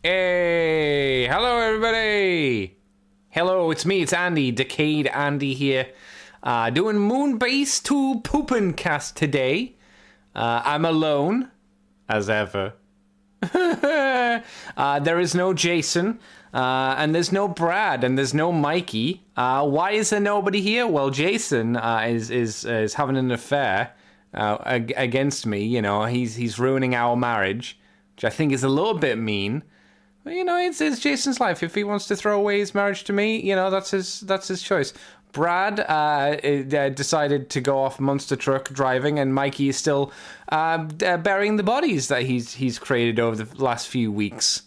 Hey, hello everybody. Hello, it's me, it's Andy, Decayed Andy here. Doing Moonbase 2 Poopin' Cast today. I'm alone, as ever. There is no Jason, and there's no Brad, and there's no Mikey. Why is there nobody here? Well, Jason is having an affair against me. You know, he's ruining our marriage, which I think is a little bit mean. But, you know, it's Jason's life. If he wants to throw away his marriage to me, you know, that's his choice. Brad decided to go off monster truck driving, and Mikey is still burying the bodies that he's created over the last few weeks.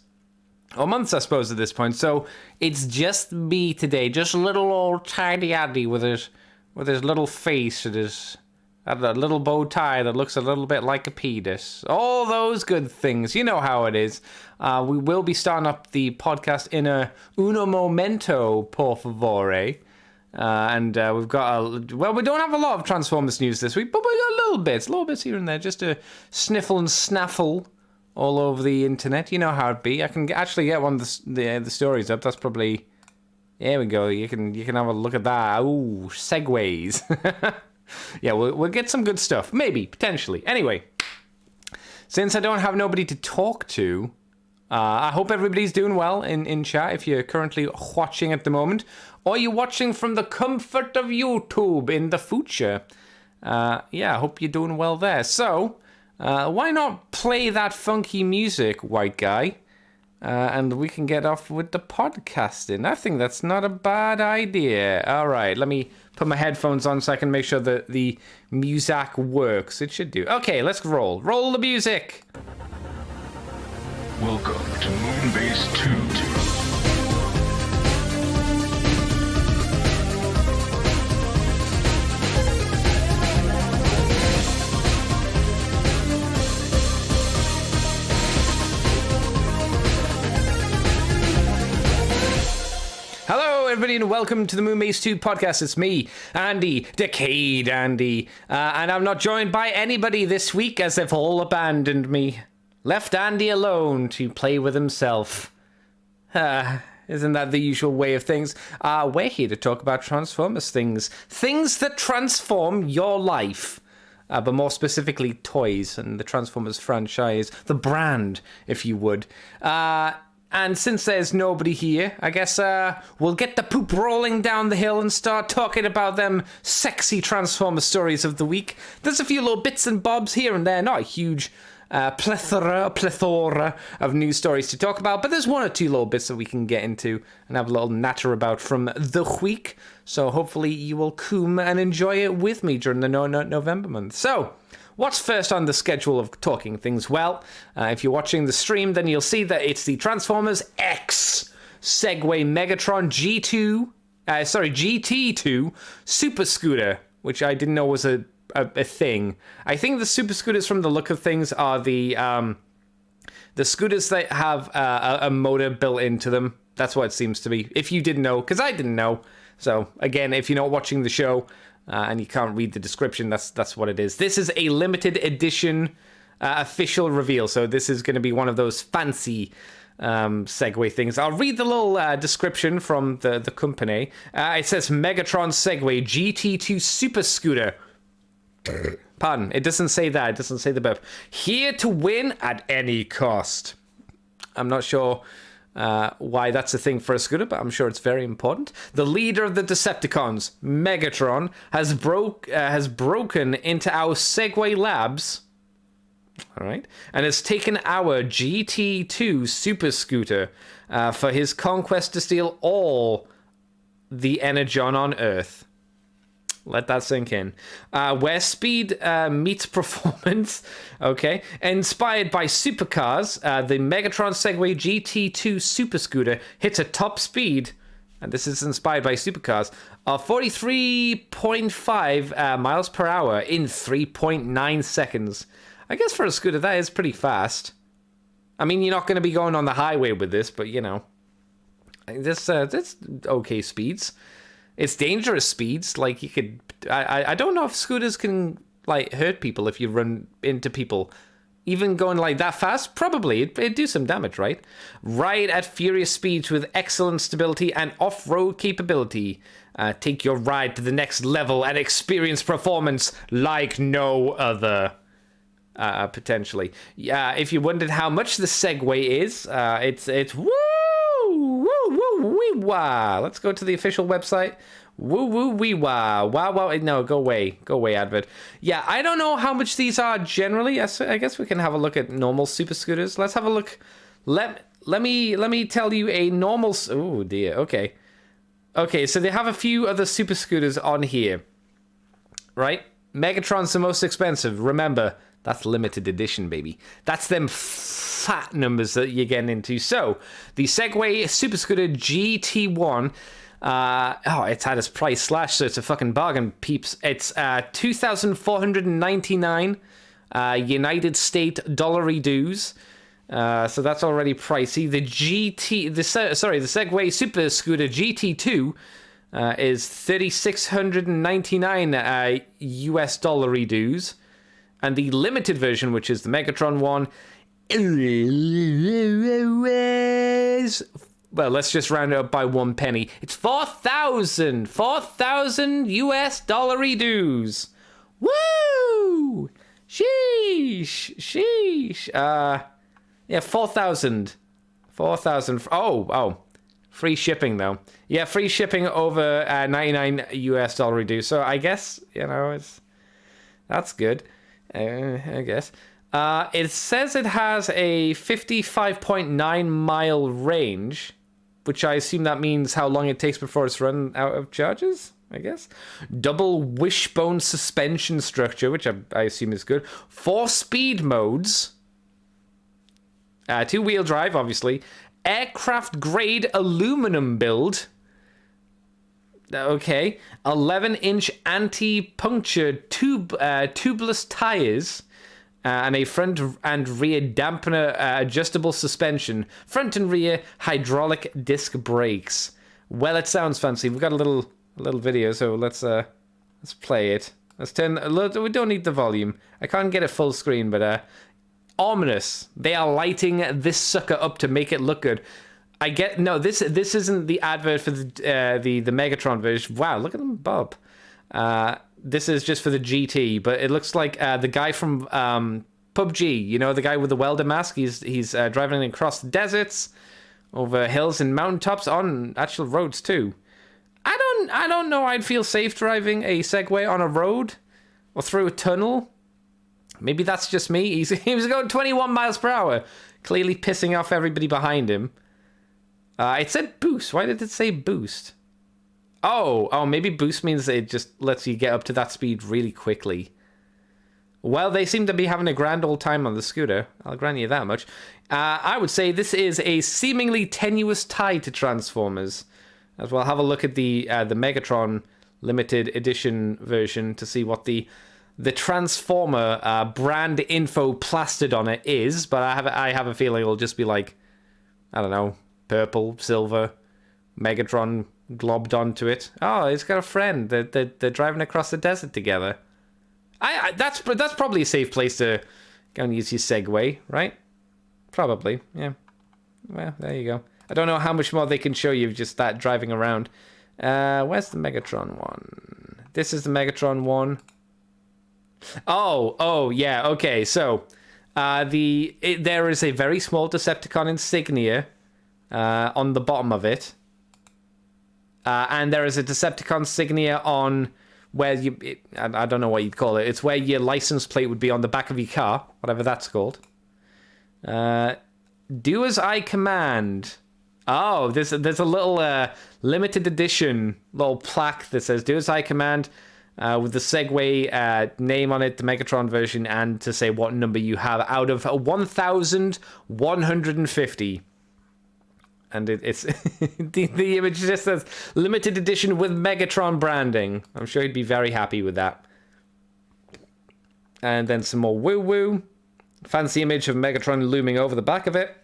Or months, I suppose, at this point. So it's just me today, just little old tiny Andy with his little face and his that little bow tie that looks a little bit like a penis. All those good things. You know how it is. We will be starting up the podcast in a uno momento, por favore. And we've got we don't have a lot of Transformers news this week, but we got little bits here and there, just to sniffle and snaffle all over the internet. You know how it be. I can actually get one of the stories up. That's probably, there we go. You can have a look at that. Ooh, segues. Yeah, we'll get some good stuff, maybe, potentially. Anyway, since I don't have nobody to talk to, I hope everybody's doing well in chat if you're currently watching at the moment, or you're watching from the comfort of YouTube in the future. Yeah, I hope you're doing well there. So, why not play that funky music, white guy, and we can get off with the podcasting. I think that's not a bad idea. All right, let me put my headphones on so I can make sure that the music works. It should do. Okay, let's roll. Roll the music. Welcome to Moonbase 2. Hello, everybody, and welcome to the Moonbase 2 podcast. It's me, Andy, Decayed Andy, and I'm not joined by anybody this week as they've all abandoned me. Left Andy alone to play with himself. Isn't that the usual way of things? We're here to talk about Transformers things. Things that transform your life. But more specifically, toys and the Transformers franchise. The brand, if you would. And since there's nobody here, I guess we'll get the poop rolling down the hill and start talking about them sexy Transformer stories of the week. There's a few little bits and bobs here and there, not a huge plethora of news stories to talk about, but there's one or two little bits that we can get into and have a little natter about from the week. So hopefully you will come and enjoy it with me during the November month. So, what's first on the schedule of talking things? Well, if you're watching the stream, then you'll see that it's the Transformers X Segway Megatron GT2 Super Scooter, which I didn't know was a thing. I think the Super Scooters, from the look of things, are the scooters that have a motor built into them. That's what it seems to be. If you didn't know, because I didn't know. So, again, if you're not watching the show, and you can't read the description, that's what it is. This is a limited edition official reveal, so this is going to be one of those fancy Segway things. I'll read the little description from the company. It says Megatron Segway GT2 Super Scooter. Pardon, it doesn't say that. It doesn't say the burp. Here to win at any cost. I'm not sure why that's a thing for a scooter, but I'm sure it's very important. The leader of the Decepticons, Megatron, has broken into our Segway labs, all right, and has taken our GT2 Super Scooter for his conquest to steal all the Energon on Earth. Let that sink in. Where speed meets performance, okay? Inspired by supercars, the Megatron Segway GT2 Super Scooter hits a top speed, and this is inspired by supercars, of 43.5 miles per hour in 3.9 seconds. I guess for a scooter, that is pretty fast. I mean, you're not going to be going on the highway with this, but, you know, that's okay speeds. It's dangerous speeds. Like, you could... I don't know if scooters can, like, hurt people if you run into people Even going like that fast, probably it'd do some damage, right? Ride at furious speeds with excellent stability and off-road capability. Take your ride to the next level and experience performance like no other. Potentially. Yeah, if you wondered how much the Segway is, it's woo, woo, woo, wee, wah. Let's go to the official website. Woo, woo, wee, wah. Wow, wow. No, go away, advert. Yeah, I don't know how much these are generally. I guess we can have a look at normal super scooters. Let's have a look. Let me tell you a normal. Oh dear. Okay. So they have a few other super scooters on here, right? Megatron's the most expensive. Remember, that's limited edition, baby. That's them fat numbers that you're getting into. So, the Segway Super Scooter GT1, it's had its price slashed, so it's a fucking bargain, peeps. It's $2,499 United States dollary dues. So that's already pricey. The Segway Super Scooter GT2 is $3,699 US dollary dues. And the limited version, which is the Megatron one, is, well, let's just round it up by 1 penny. It's 4,000 US dollary dues. Woo! Sheesh. Yeah, 4,000. Oh. Free shipping, though. Yeah, free shipping over 99 US dollary dues. So I guess, that's good. I guess. It says it has a 55.9 mile range, which I assume that means how long it takes before it's run out of charges, I guess. Double wishbone suspension structure, which I assume is good. 4 speed modes. 2-wheel drive, obviously. Aircraft grade aluminum build. Okay, 11-inch anti-puncture tubeless tires, and a front and rear dampener adjustable suspension, front and rear hydraulic disc brakes. Well, it sounds fancy. We've got a little video, so let's play it. Let's turn. We don't need the volume. I can't get it full screen, but ominous. They are lighting this sucker up to make it look good. This isn't the advert for the Megatron version. Wow, look at them bob. This is just for the GT, but it looks like the guy from PUBG, the guy with the welder mask. He's driving across the deserts, over hills and mountaintops, on actual roads too. I don't know. I'd feel safe driving a Segway on a road or through a tunnel. Maybe that's just me. He was going 21 miles per hour, clearly pissing off everybody behind him. It said boost. Why did it say boost? Oh, maybe boost means it just lets you get up to that speed really quickly. Well, they seem to be having a grand old time on the scooter. I'll grant you that much. I would say this is a seemingly tenuous tie to Transformers. As well, have a look at the Megatron limited edition version to see what the Transformer brand info plastered on it is. But I have a feeling it'll just be like, I don't know, purple, silver, Megatron globbed onto it. Oh, he's got a friend. They're driving across the desert together. That's probably a safe place to go and use your Segway, right? Probably, yeah. Well, there you go. I don't know how much more they can show you just that driving around. Where's the Megatron one? This is the Megatron one. Oh, yeah, okay. So, there is a very small Decepticon insignia on the bottom of it. And there is a Decepticon insignia on where I don't know what you'd call it. It's where your license plate would be on the back of your car, whatever that's called. Do as I command. Oh, there's a little limited edition little plaque that says "Do as I command," with the Segway name on it, the Megatron version, and to say what number you have out of 1,150. And it's the image just says limited edition with Megatron branding. I'm sure he'd be very happy with that. And then some more woo-woo. Fancy image of Megatron looming over the back of it.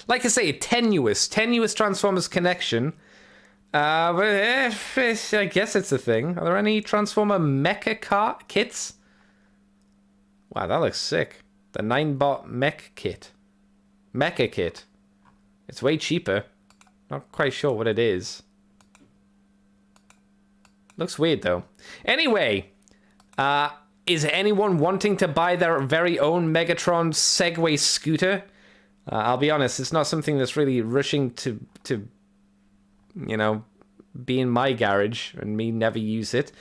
Like I say, tenuous Transformers connection. But I guess it's a thing. Are there any Transformer mecha car kits? Wow, that looks sick. The 9-bot mech kit. Mecha kit. It's way cheaper. Not quite sure what it is. Looks weird, though. Anyway, is anyone wanting to buy their very own Megatron Segway scooter? I'll be honest, it's not something that's really rushing to you know, be in my garage and me never use it.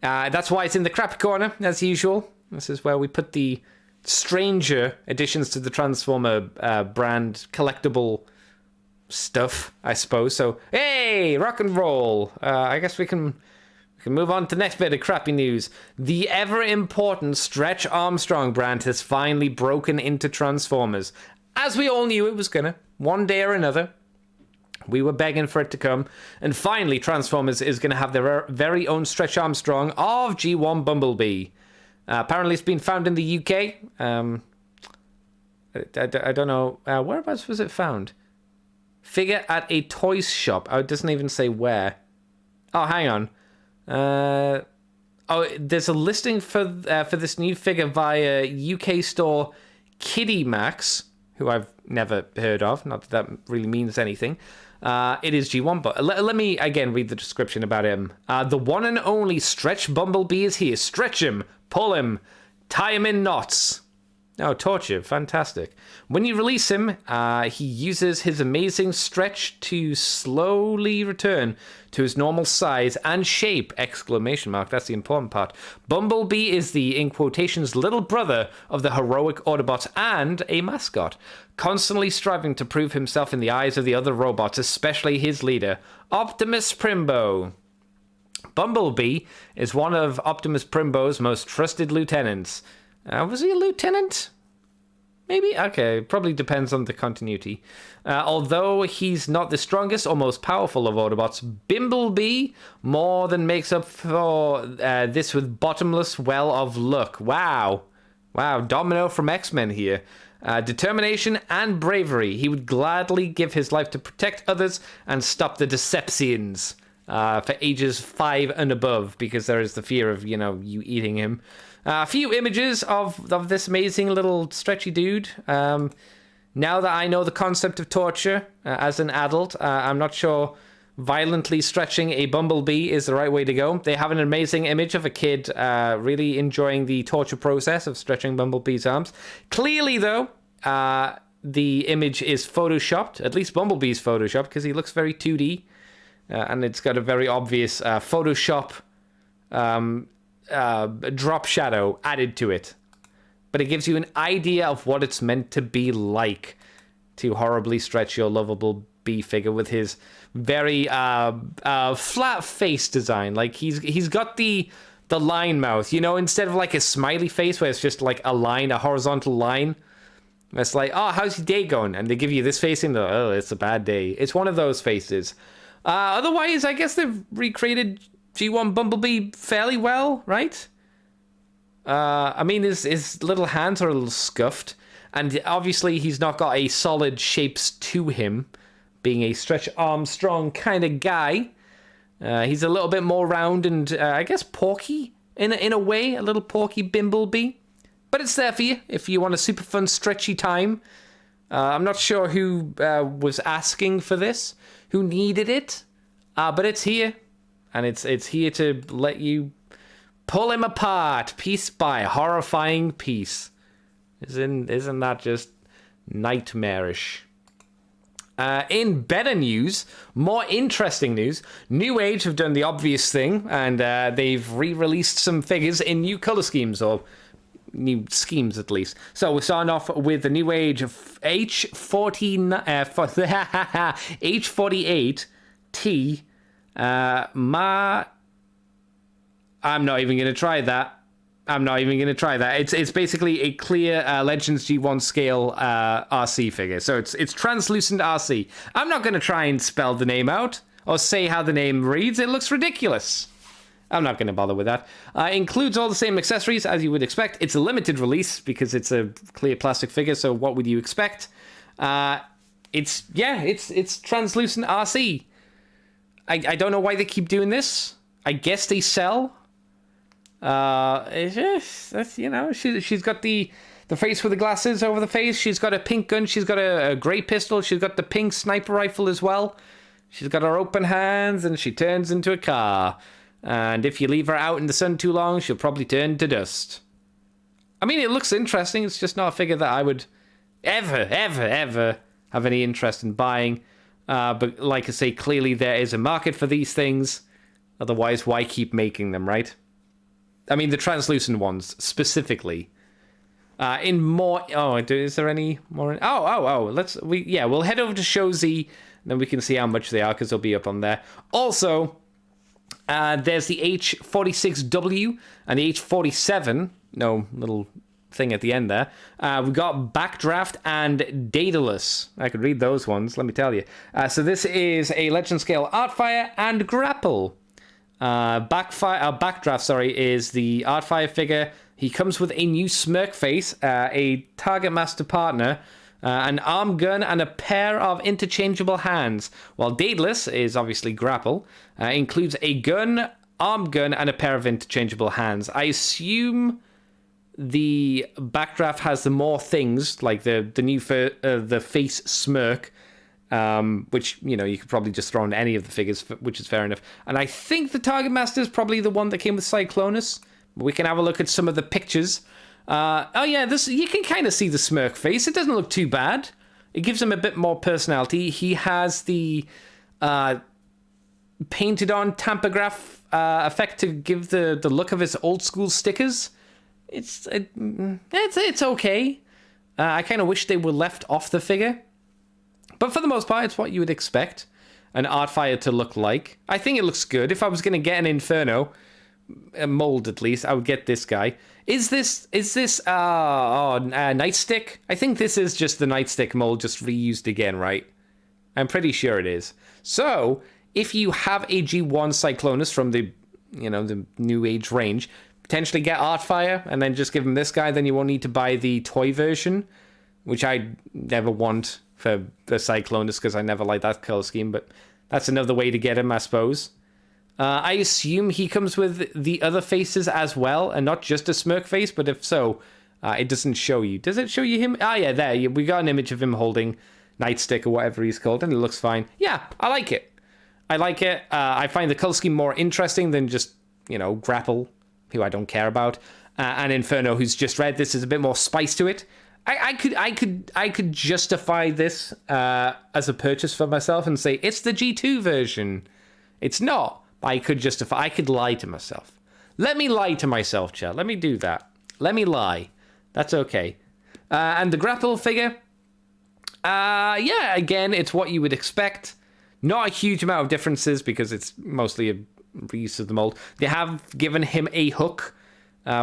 That's why it's in the crap corner, as usual. This is where we put the stranger additions to the Transformer brand collectible stuff, I suppose. So, hey, rock and roll. I guess we can move on to the next bit of crappy news. The ever-important Stretch Armstrong brand has finally broken into Transformers. As we all knew it was gonna, one day or another. We were begging for it to come. And finally, Transformers is going to have their very own Stretch Armstrong of G1 Bumblebee. Apparently, it's been found in the UK. I don't know. Whereabouts was it found? Figure at a toys shop. Oh, it doesn't even say where. Oh, hang on. There's a listing for this new figure via UK store Kiddie Max, who I've never heard of. Not that really means anything. It is G1, but let me again read the description about him. The one and only Stretch Bumblebee is here. Stretch him, pull him, tie him in knots. Oh, torture, fantastic. When you release him, he uses his amazing stretch to slowly return to his normal size and shape, exclamation mark, that's the important part. Bumblebee is the, in quotations, little brother of the heroic Autobots and a mascot, constantly striving to prove himself in the eyes of the other robots, especially his leader, Optimus Primbo. Bumblebee is one of Optimus Primbo's most trusted lieutenants. Was he a lieutenant? Maybe? Okay, probably depends on the continuity. Although he's not the strongest or most powerful of Autobots, Bimblebee more than makes up for this with bottomless well of luck. Wow. Wow, Domino from X-Men here. Determination and bravery. He would gladly give his life to protect others and stop the Deceptions for ages 5 and above, because there is the fear of, you eating him. A few images of this amazing little stretchy dude. Now that I know the concept of torture as an adult, I'm not sure violently stretching a Bumblebee is the right way to go. They have an amazing image of a kid really enjoying the torture process of stretching Bumblebee's arms. Clearly, though, the image is photoshopped. At least Bumblebee's photoshopped, because he looks very 2D. And it's got a very obvious Photoshop drop shadow added to it. But it gives you an idea of what it's meant to be like to horribly stretch your lovable Bee figure with his very flat face design. Like he's got the line mouth, instead of like a smiley face where it's just like a line, a horizontal line. It's like, oh, how's your day going? And they give you this face and oh, it's a bad day. It's one of those faces. Otherwise, I guess they've recreated G1 Bumblebee fairly well, right? I mean, his little hands are a little scuffed, and obviously he's not got a solid shapes to him, being a Stretch Armstrong kind of guy. He's a little bit more round and, I guess, porky in a way, a little porky Bimblebee. But it's there for you if you want a super fun, stretchy time. I'm not sure who was asking for this, who needed it, but it's here. And it's here to let you pull him apart piece by horrifying piece. Isn't that just nightmarish? In better news, more interesting news, NewAge have done the obvious thing, and they've re-released some figures in new color schemes, or new schemes at least. So we're starting off with the NewAge H48T. I'm not even going to try that. It's basically a clear Legends G1 scale RC figure. So it's translucent RC. I'm not going to try and spell the name out or say how the name reads. It looks ridiculous. I'm not going to bother with that. Includes all the same accessories as you would expect. It's a limited release because it's a clear plastic figure. So what would you expect? It's translucent RC. I don't know why they keep doing this. I guess they sell. It's just, that's, she's got the The face with the glasses over the face. She's got a pink gun. She's got a grey pistol. She's got the pink sniper rifle as well. She's got her open hands, and she turns into a car. And if you leave her out in the sun too long, she'll probably turn to dust. I mean, it looks interesting. It's just not a figure that I would ever have any interest in buying. But like I say, clearly there is a market for these things. Otherwise, why keep making them, right? I mean, the translucent ones, specifically. In more... Oh, is there any more... Oh. We'll head over to Show Z, and then we can see how much they are, because they'll be up on there. Also, there's the H46W and the H47. No, little thing at the end there. We've got Backdraft and Daedalus. I could read those ones, let me tell you. So this is a Legend Scale Artfire and Grapple. Backdraft, is the Artfire figure. He comes with a new smirk face, a Target Master partner, an arm gun, and a pair of interchangeable hands. While Daedalus is obviously Grapple, includes a gun, arm gun, and a pair of interchangeable hands. I assume the Backdraft has the more things, like the face smirk, which, you know, you could probably just throw in any of the figures, which is fair enough. And I think the Target Master is probably the one that came with Cyclonus. We can have a look at some of the pictures. This you can kind of see the smirk face. It doesn't look too bad. It gives him a bit more personality. He has the painted on tampograph effect to give the look of his old school stickers. It's okay. I kind of wish they were left off the figure. But for the most part, it's what you would expect an Artfire to look like. I think it looks good. If I was going to get an Inferno, a mold at least, I would get this guy. Is this Nightstick? I think this is just the Nightstick mold just reused again, right? I'm pretty sure it is. So, if you have a G1 Cyclonus from the New Age range, potentially get Artfire and then just give him this guy, then you won't need to buy the toy version, which I never want for the Cyclonus because I never liked that color scheme, but that's another way to get him, I suppose. I assume he comes with the other faces as well, and not just a smirk face, but if so, it doesn't show you. Does it show you him? Yeah, there. We got an image of him holding Nightstick or whatever he's called, and it looks fine. Yeah, I like it. I find the color scheme more interesting than just, Grapple, who I don't care about, and Inferno, who's just red. This is a bit more spice to it. I could justify this as a purchase for myself and say it's the G2 version. It's not. I could lie to myself. Let me lie to myself, Chad. Let me do that. Let me lie. That's okay. And the Grapple figure, again, it's what you would expect. Not a huge amount of differences because it's mostly a reuse of the mold. They have given him a hook,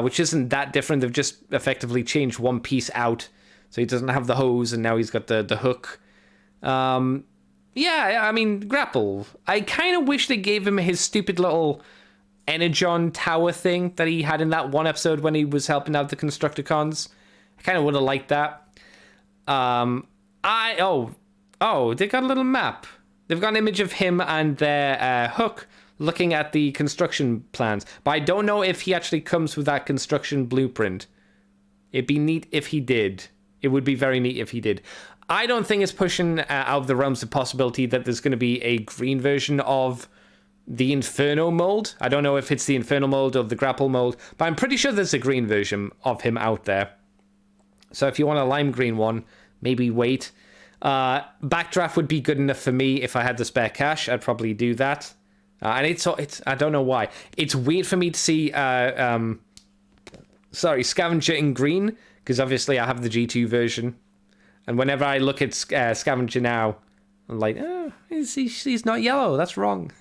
which isn't that different. They've just effectively changed one piece out. So he doesn't have the hose, and now he's got the hook. Grapple. I kind of wish they gave him his stupid little Energon tower thing that he had in that one episode when he was helping out the Constructicons. I kind of would have liked that. They got a little map. They've got an image of him and their hook looking at the construction plans. But I don't know if he actually comes with that construction blueprint. It'd be neat if he did. It would be very neat if he did. I don't think it's pushing out of the realms of possibility that there's going to be a green version of the Inferno mold. I don't know if it's the Inferno mold or the Grapple mold, but I'm pretty sure there's a green version of him out there. So if you want a lime green one, maybe wait. Backdraft would be good enough for me if I had the spare cash. I'd probably do that. And it's I don't know why. It's weird for me to see Scavenger in green, because obviously I have the G2 version. And whenever I look at Scavenger now, I'm like, he's not yellow. That's wrong.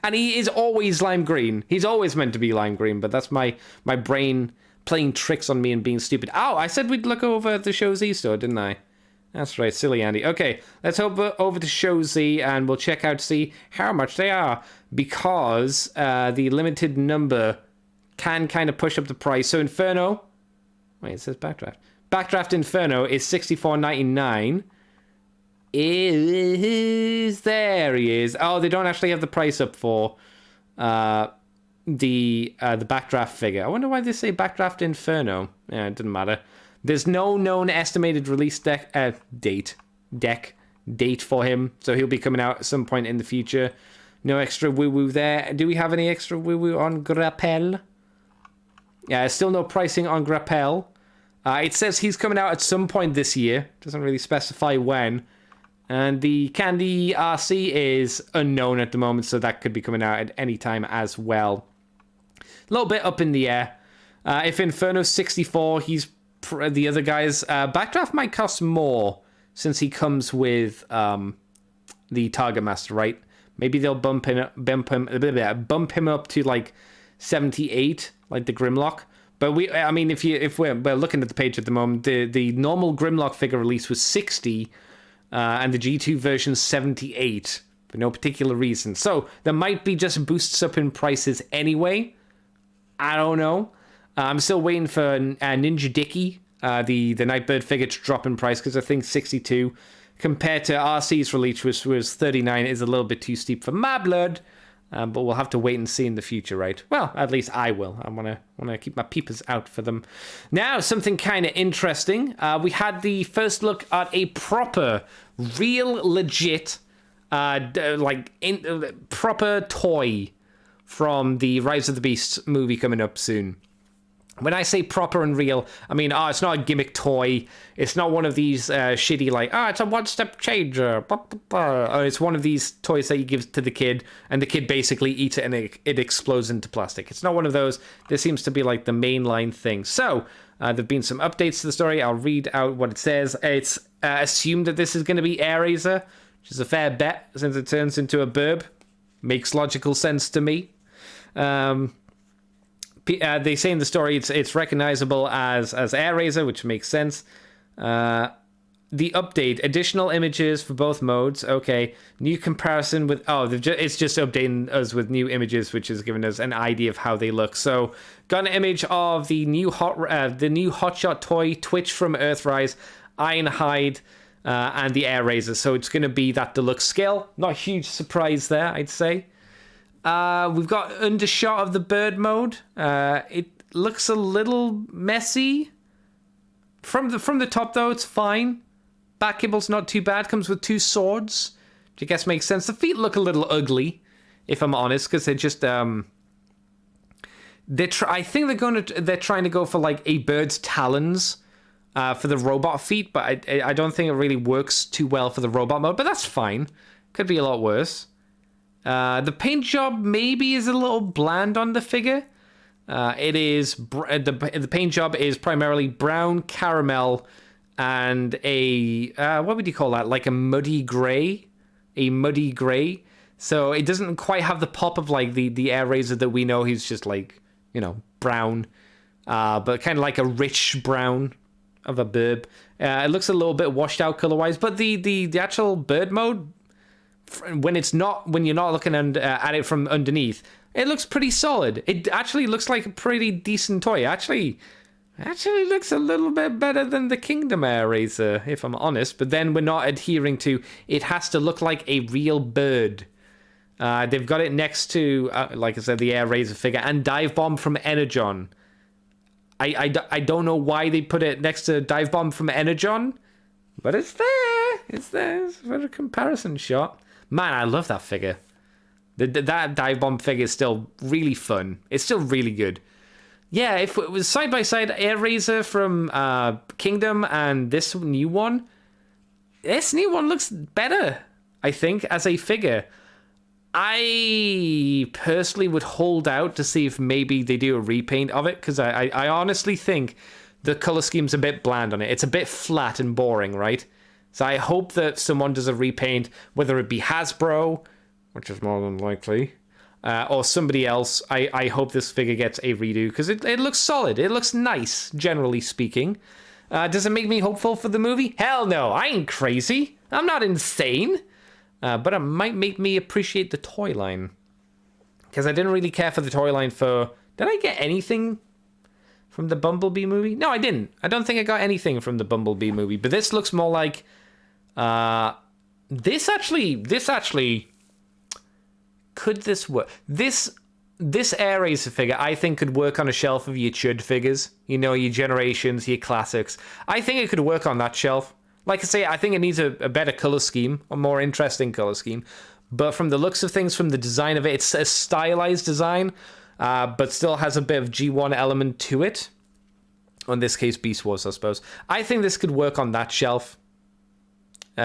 And he is always lime green. He's always meant to be lime green, but that's my brain playing tricks on me and being stupid. Oh, I said we'd look over at the Show Z store, didn't I? That's right, silly Andy. Okay, let's hop over to Show Z and we'll check out to see how much they are, because the limited number can kind of push up the price. So Inferno, wait, it says Backdraft. Backdraft Inferno is $64.99. There he is. Oh, they don't actually have the price up for the Backdraft figure. I wonder why they say Backdraft Inferno. Yeah, it doesn't matter. There's no known estimated release date for him, so he'll be coming out at some point in the future. No extra woo-woo there. Do we have any extra woo-woo on Grappel? Yeah, still no pricing on Grappel. It says he's coming out at some point this year. Doesn't really specify when. And the Candy RC is unknown at the moment, so that could be coming out at any time as well. A little bit up in the air. If Inferno's 64, he's the other guys. Backdraft might cost more since he comes with the Target Master, right? Maybe they'll bump him up to like 78, like the Grimlock. But if we're looking at the page at the moment, the normal Grimlock figure release was 60, and the G2 version 78 for no particular reason. So there might be just boosts up in prices anyway. I don't know. I'm still waiting for Ninja Dicky, the Nightbird figure, to drop in price because I think 62 compared to RC's release, which was 39, is a little bit too steep for my blood. But we'll have to wait and see in the future, right? Well, at least I will. I want to keep my peepers out for them. Now, something kind of interesting. We had the first look at a proper, real, legit, proper toy from the Rise of the Beasts movie coming up soon. When I say proper and real, I mean, it's not a gimmick toy. It's not one of these shitty, it's a one-step changer. It's one of these toys that you give to the kid, and the kid basically eats it, and it explodes into plastic. It's not one of those. This seems to be like the mainline thing. So, there have been some updates to the story. I'll read out what it says. It's assumed that this is going to be Airraiser, which is a fair bet, since it turns into a burb. Makes logical sense to me. They say in the story it's recognizable as Airraiser, which makes sense. The update, additional images for both modes. Okay, new comparison with it's just updating us with new images, which has given us an idea of how they look. So, got an image of the new Hotshot toy, Twitch from Earthrise, Ironhide, and the Airraiser. So it's going to be that deluxe scale. Not a huge surprise there, I'd say. We've got undershot of the bird mode. It looks a little messy. From the top though, it's fine. Back kible's not too bad. Comes with 2 swords, which I guess makes sense. The feet look a little ugly, if I'm honest, because they're just I think they're trying to go for like a bird's talons for the robot feet, but I don't think it really works too well for the robot mode. But that's fine. Could be a lot worse. The paint job maybe is a little bland on the figure. It is the paint job is primarily brown, caramel, and a what would you call that? Like a muddy gray, So it doesn't quite have the pop of like the Airraiser that we know. He's just like brown, but kind of like a rich brown of a burb. It looks a little bit washed out color wise, but the actual bird mode, when you're not looking at it from underneath, it looks pretty solid. It actually looks like a pretty decent toy. Actually looks a little bit better than the Kingdom Airraiser, if I'm honest. But then we're not adhering to it has to look like a real bird. They've got it next to, like I said, the Airraiser figure and Dive Bomb from Energon. I don't know why they put it next to Dive Bomb from Energon, but it's there. It's for a comparison shot. Man, I love that figure. That Dive Bomb figure is still really fun. It's still really good. Yeah, if it was side by side Airraiser from Kingdom and this new one looks better, I think, as a figure. I personally would hold out to see if maybe they do a repaint of it, because I honestly think the color scheme's a bit bland on it. It's a bit flat and boring, right? So I hope that someone does a repaint, whether it be Hasbro, which is more than likely, or somebody else. I hope this figure gets a redo, because it looks solid. It looks nice, generally speaking. Does it make me hopeful for the movie? Hell no, I ain't crazy. I'm not insane. But it might make me appreciate the toy line. Because I didn't really care for the toy line for... Did I get anything from the Bumblebee movie? No, I didn't. I don't think I got anything from the Bumblebee movie. But this looks more like... This actually... Could this work? This this Air Racer figure, I think, could work on a shelf of your chud figures. You know, your Generations, your Classics. I think it could work on that shelf. Like I say, I think it needs a better color scheme, a more interesting color scheme. But from the looks of things, from the design of it, it's a stylized design, but still has a bit of G1 element to it. In this case, Beast Wars, I suppose. I think this could work on that shelf.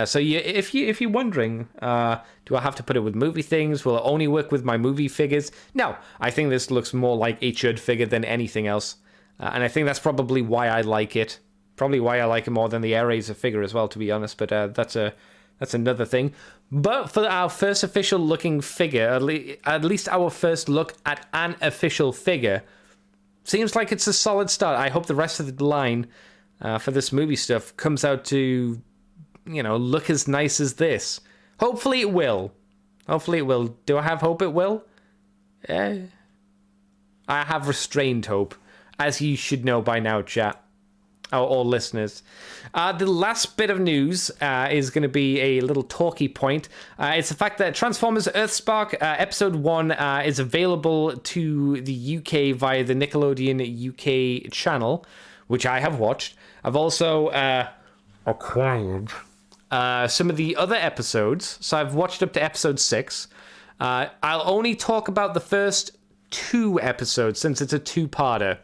So if you're wondering, do I have to put it with movie things? Will it only work with my movie figures? No, I think this looks more like a chud figure than anything else. And I think that's probably why I like it. Probably why I like it more than the Air Racer figure as well, to be honest. But that's another thing. But for our first official looking figure, at least our first look at an official figure, seems like it's a solid start. I hope the rest of the line for this movie stuff comes out to, you know, look as nice as this. Hopefully it will. Hopefully it will. Do I have hope it will? I have restrained hope, as you should know by now, chat. Or listeners. The last bit of news is going to be a little talky point. It's the fact that Transformers Earthspark Episode 1 is available to the UK via the Nickelodeon UK channel, which I have watched. I've also acquired some of the other episodes. So I've watched up to episode 6. I'll only talk about the first 2 episodes since it's a 2-parter.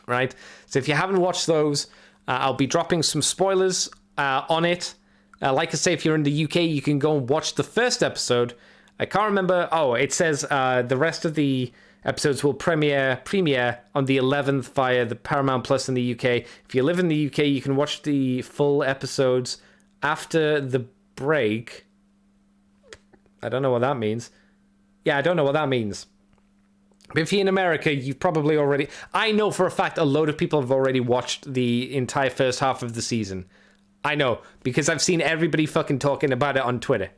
Right? So if you haven't watched those, I'll be dropping some spoilers on it. Like I say, if you're in the UK, you can go and watch the first episode. I can't remember. Oh, it says the rest of the episodes will premiere on the 11th via the Paramount Plus in the UK. If you live in the UK, you can watch the full episodes after the break. I don't know what that means. Yeah, I don't know what that means. But if you're in America, you've probably already... I know for a fact a load of people have already watched the entire first half of the season. I know, because I've seen everybody fucking talking about it on Twitter.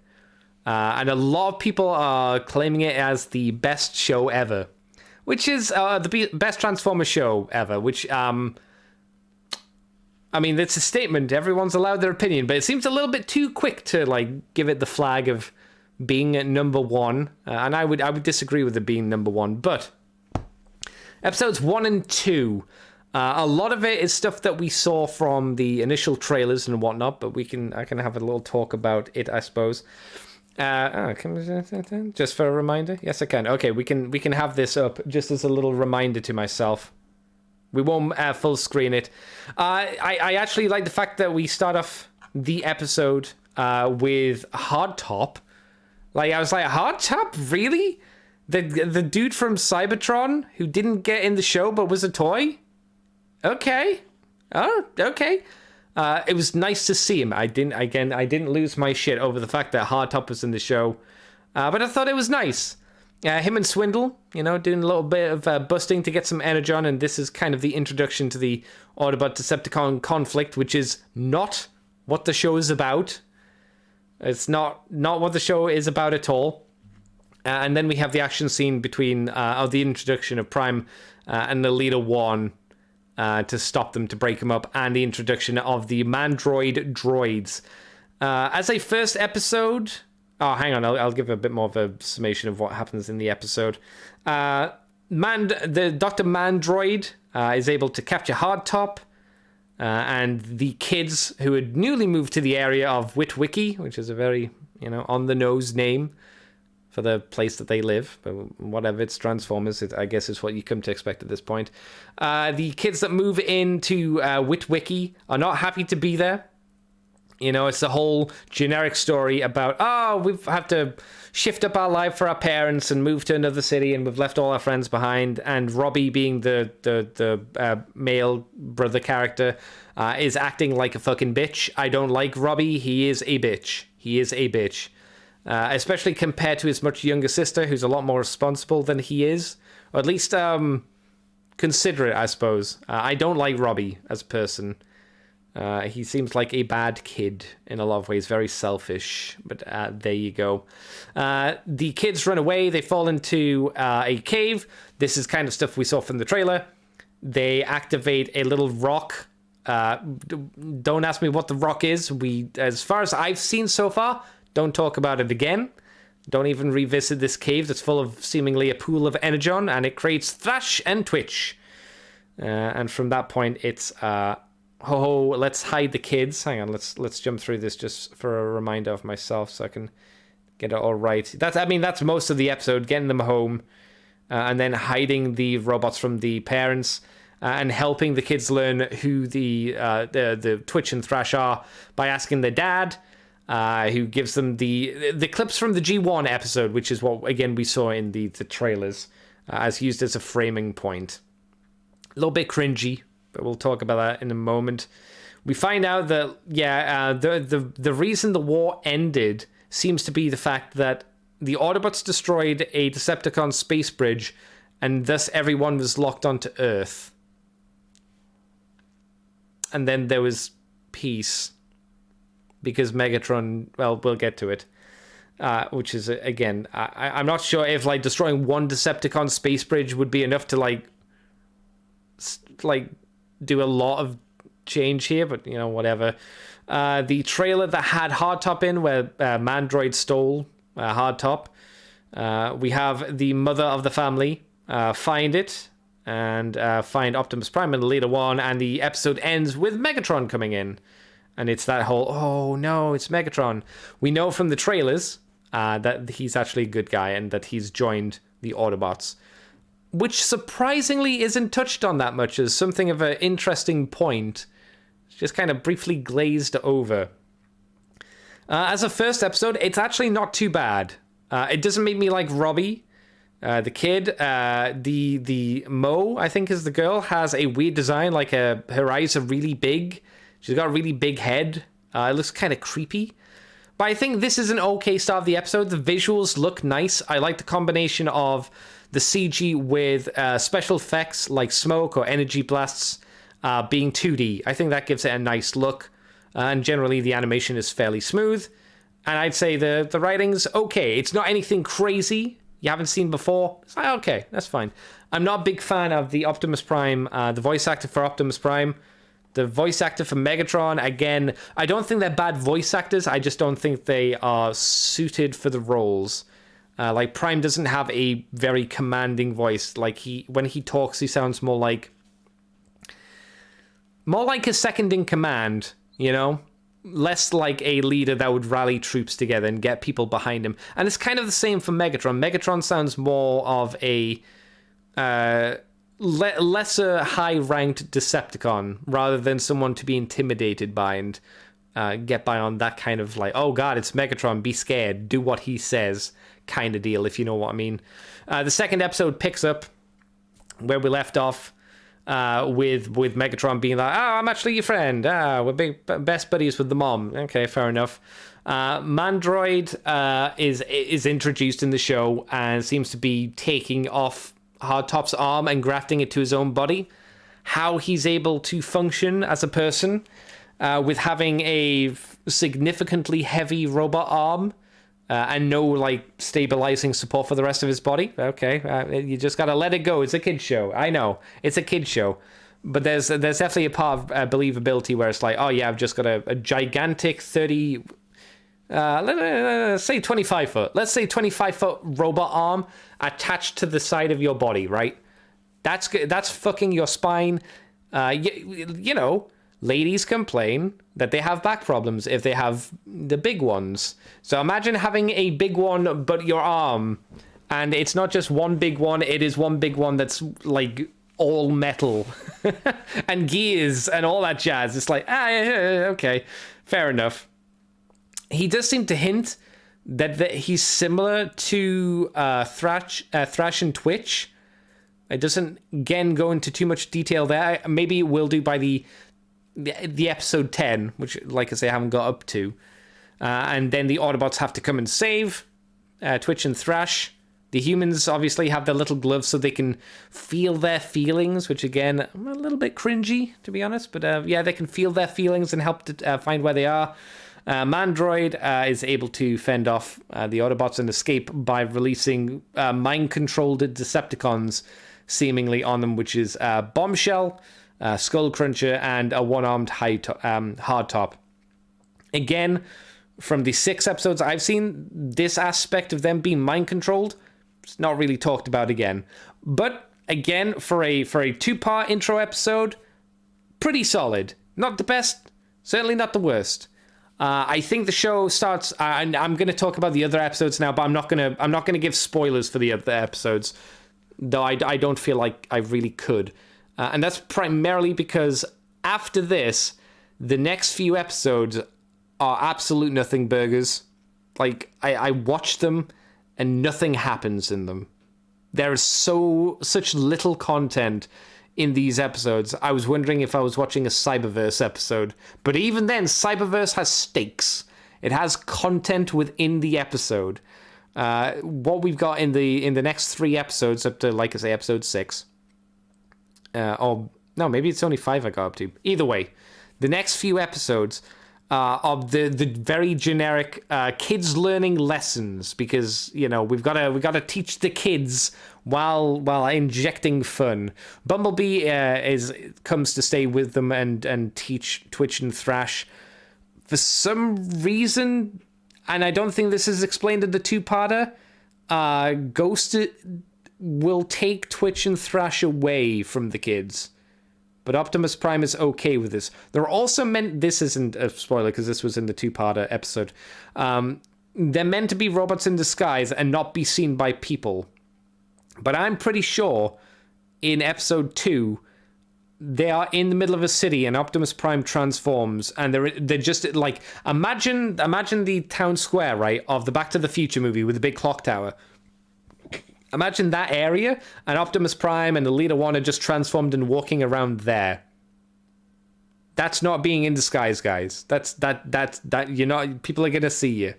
And a lot of people are claiming it as the best show ever. Which is the best Transformers show ever, which... I mean, it's a statement. Everyone's allowed their opinion, but it seems a little bit too quick to, like, give it the flag of... being at number 1, and I would disagree with it being number 1, but episodes 1 and 2, a lot of it is stuff that we saw from the initial trailers and whatnot, but I can have a little talk about it, I suppose. Just for a reminder? Yes, I can. Okay, we can have this up just as a little reminder to myself. We won't full screen it. I actually like the fact that we start off the episode with Hardtop. Like, I was like, Hardtop? Really? The dude from Cybertron who didn't get in the show but was a toy? Okay. Oh, okay. It was nice to see him. I didn't lose my shit over the fact that Hardtop was in the show. But I thought it was nice. Him and Swindle, you know, doing a little bit of busting to get some energon, and this is kind of the introduction to the Autobot-Decepticon conflict, which is not what the show is about. It's not what the show is about at all. And then we have the action scene between, the introduction of Prime and the Leader 1 to stop them, to break them up, and the introduction of the Mandroid droids. As a first episode... Oh, hang on, I'll give a bit more of a summation of what happens in the episode. The Dr. Mandroid is able to capture Hardtop, and the kids who had newly moved to the area of Witwicky, which is a very, on-the-nose name for the place that they live. But whatever, it's Transformers, I guess is what you come to expect at this point. The kids that move into Witwicky are not happy to be there. It's the whole generic story about, we've had to shift up our life for our parents and move to another city, and we've left all our friends behind. And Robbie, being the male brother character, is acting like a fucking bitch. I don't like Robbie. He is a bitch. Especially compared to his much younger sister, who's a lot more responsible than he is. Or at least considerate, I suppose. I don't like Robbie as a person. He seems like a bad kid in a lot of ways, very selfish, but there you go. The kids run away, they fall into a cave. This is kind of stuff we saw from the trailer. They activate a little rock. Don't ask me what the rock is. As far as I've seen so far, don't talk about it again. Don't even revisit this cave that's full of seemingly a pool of energon, and it creates Thrash and Twitch. And from that point, it's let's hide the kids. Hang on, let's jump through this just for a reminder of myself so I can get it all right. That's most of the episode, getting them home, and then hiding the robots from the parents, and helping the kids learn who the Twitch and Thrash are by asking their dad. Who gives them the clips from the G1 episode, which is what, again, we saw in the trailers, as used as a framing point. A little bit cringy, but we'll talk about that in a moment. We find out that, the reason the war ended seems to be the fact that the Autobots destroyed a Decepticon space bridge, and thus everyone was locked onto Earth. And then there was peace. Because Megatron, well, we'll get to it. Which is, again, I'm not sure if, like, destroying one Decepticon space bridge would be enough to, like do a lot of change here, but, you know, whatever. The trailer that had Hardtop in, where Mandroid stole Hardtop. We have the mother of the family find it, and find Optimus Prime in the later one, and the episode ends with Megatron coming in. And it's that whole, oh no, it's Megatron. We know from the trailers that he's actually a good guy and that he's joined the Autobots, which surprisingly isn't touched on that much as something of an interesting point. It's just kind of briefly glazed over. As a first episode, it's actually not too bad. It doesn't make me like Robbie, the kid. The Mo, I think is the girl, has a weird design, like her eyes are really big. She's got a really big head. It looks kind of creepy. But I think this is an okay start of the episode. The visuals look nice. I like the combination of the CG with special effects like smoke or energy blasts being 2D. I think that gives it a nice look. And generally, the animation is fairly smooth. And I'd say the writing's okay. It's not anything crazy you haven't seen before. It's like, okay, that's fine. I'm not a big fan of the Optimus Prime, the voice actor for Optimus Prime. The voice actor for Megatron, again, I don't think they're bad voice actors. I just don't think they are suited for the roles. Like, Prime doesn't have a very commanding voice. Like, when he talks, he sounds more like a second in command, you know? Less like a leader that would rally troops together and get people behind him. And it's kind of the same for Megatron. Megatron sounds more of a lesser high-ranked Decepticon rather than someone to be intimidated by and get by on that kind of like, oh god, it's Megatron, be scared, do what he says kind of deal, if you know what I mean. The second episode picks up where we left off with Megatron being like, oh, I'm actually your friend, we're best buddies with the mom. Okay, fair enough. Mandroid is introduced in the show and seems to be taking off Hardtop's arm and grafting it to his own body. How he's able to function as a person with having a significantly heavy robot arm and no like stabilizing support for the rest of his body. Okay, you just gotta let it go. It's a kid's show. I know it's a kid's show, but there's definitely a part of believability where it's like, oh yeah, I've just got a gigantic 30. Let's say 25 foot. Let's say 25 foot robot arm attached to the side of your body, right? That's fucking your spine. You know, ladies complain that they have back problems if they have the big ones. So imagine having a big one, but your arm, and it's not just one big one. It is one big one that's like all metal and gears and all that jazz. It's like, okay, fair enough. He does seem to hint that he's similar to Thrash and Twitch. It doesn't, again, go into too much detail there. Maybe it will do by the episode 10, which, like I say, I haven't got up to. And then the Autobots have to come and save Twitch and Thrash. The humans obviously have their little gloves so they can feel their feelings, which, again, a little bit cringy, to be honest. But, yeah, they can feel their feelings and help to find where they are. Mandroid is able to fend off the Autobots and escape by releasing mind-controlled Decepticons seemingly on them, which is Bombshell, Skullcruncher, and a one-armed Hardtop. Again, from the 6 episodes I've seen, this aspect of them being mind controlled, it's not really talked about again. But again, for a 2-part intro episode, pretty solid. Not the best, certainly not the worst. I think the show starts. I'm going to talk about the other episodes now, but I'm not gonna give spoilers for the other episodes, though I don't feel like I really could, and that's primarily because after this, the next few episodes are absolute nothing burgers. Like I watch them, and nothing happens in them. There is such little content in these episodes. I was wondering if I was watching a Cyberverse episode. But even then, Cyberverse has stakes. It has content within the episode. What we've got in the next 3 episodes, up to, like I say, episode 6. Or, no, maybe it's only 5 I got up to. Either way, the next few episodes of the very generic kids learning lessons, because we've got to teach the kids while injecting fun. Bumblebee comes to stay with them and teach Twitch and Thrash for some reason, and I don't think this is explained in the 2-parter. Ghost will take Twitch and Thrash away from the kids. But Optimus Prime is okay with this. They're also meant... This isn't a spoiler because this was in the 2-parter episode. They're meant to be robots in disguise and not be seen by people. But I'm pretty sure in episode 2, they are in the middle of a city and Optimus Prime transforms. And they're just like... Imagine the town square, right, of the Back to the Future movie with the big clock tower. Imagine that area, and Optimus Prime and the Leader One are just transformed and walking around there. That's not being in disguise, guys. That's you're not. People are gonna see you,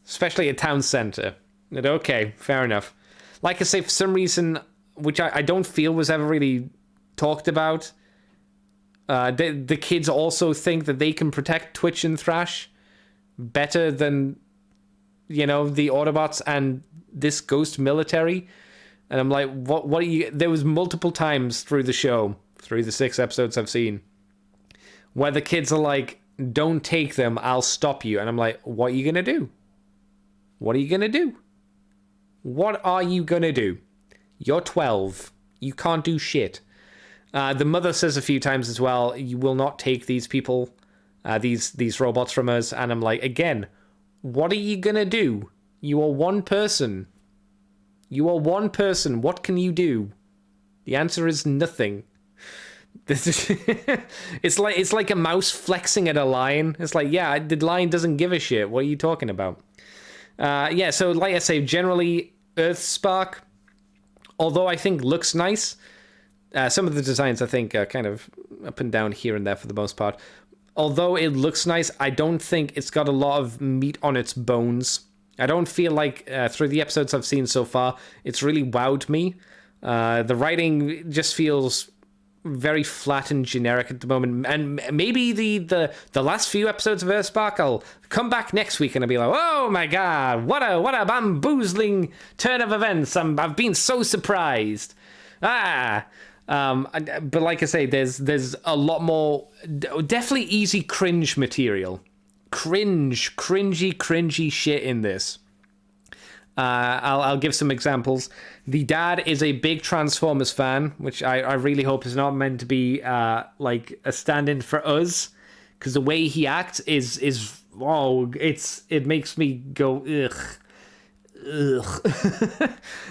especially at town center. But okay, fair enough. Like I say, for some reason, which I don't feel was ever really talked about, the kids also think that they can protect Twitch and Thrash better than the Autobots and this Ghost military. And I'm like, what are you... There was multiple times through the show, through the 6 episodes I've seen, where the kids are like, don't take them, I'll stop you. And I'm like, what are you gonna do? What are you gonna do? What are you gonna do? You're 12. You can't do shit. The mother says a few times as well, you will not take these people, these robots from us. And I'm like, again, what are you gonna do? You are one person. You are one person. What can you do? The answer is nothing. It's like a mouse flexing at a lion. It's like, yeah, the lion doesn't give a shit. What are you talking about? Yeah, so like I say, generally, Earthspark, although I think looks nice, some of the designs I think are kind of up and down here and there for the most part. Although it looks nice, I don't think it's got a lot of meat on its bones. I don't feel like, through the episodes I've seen so far, it's really wowed me. The writing just feels very flat and generic at the moment. And maybe the last few episodes of Earthspark, I'll come back next week and I'll be like, oh my god, what a bamboozling turn of events. I've been so surprised. But like I say, there's a lot more, definitely easy cringe material. Cringy shit in this. I'll give some examples. The dad is a big Transformers fan, which I really hope is not meant to be like a stand-in for us, because the way he acts is it makes me go ugh.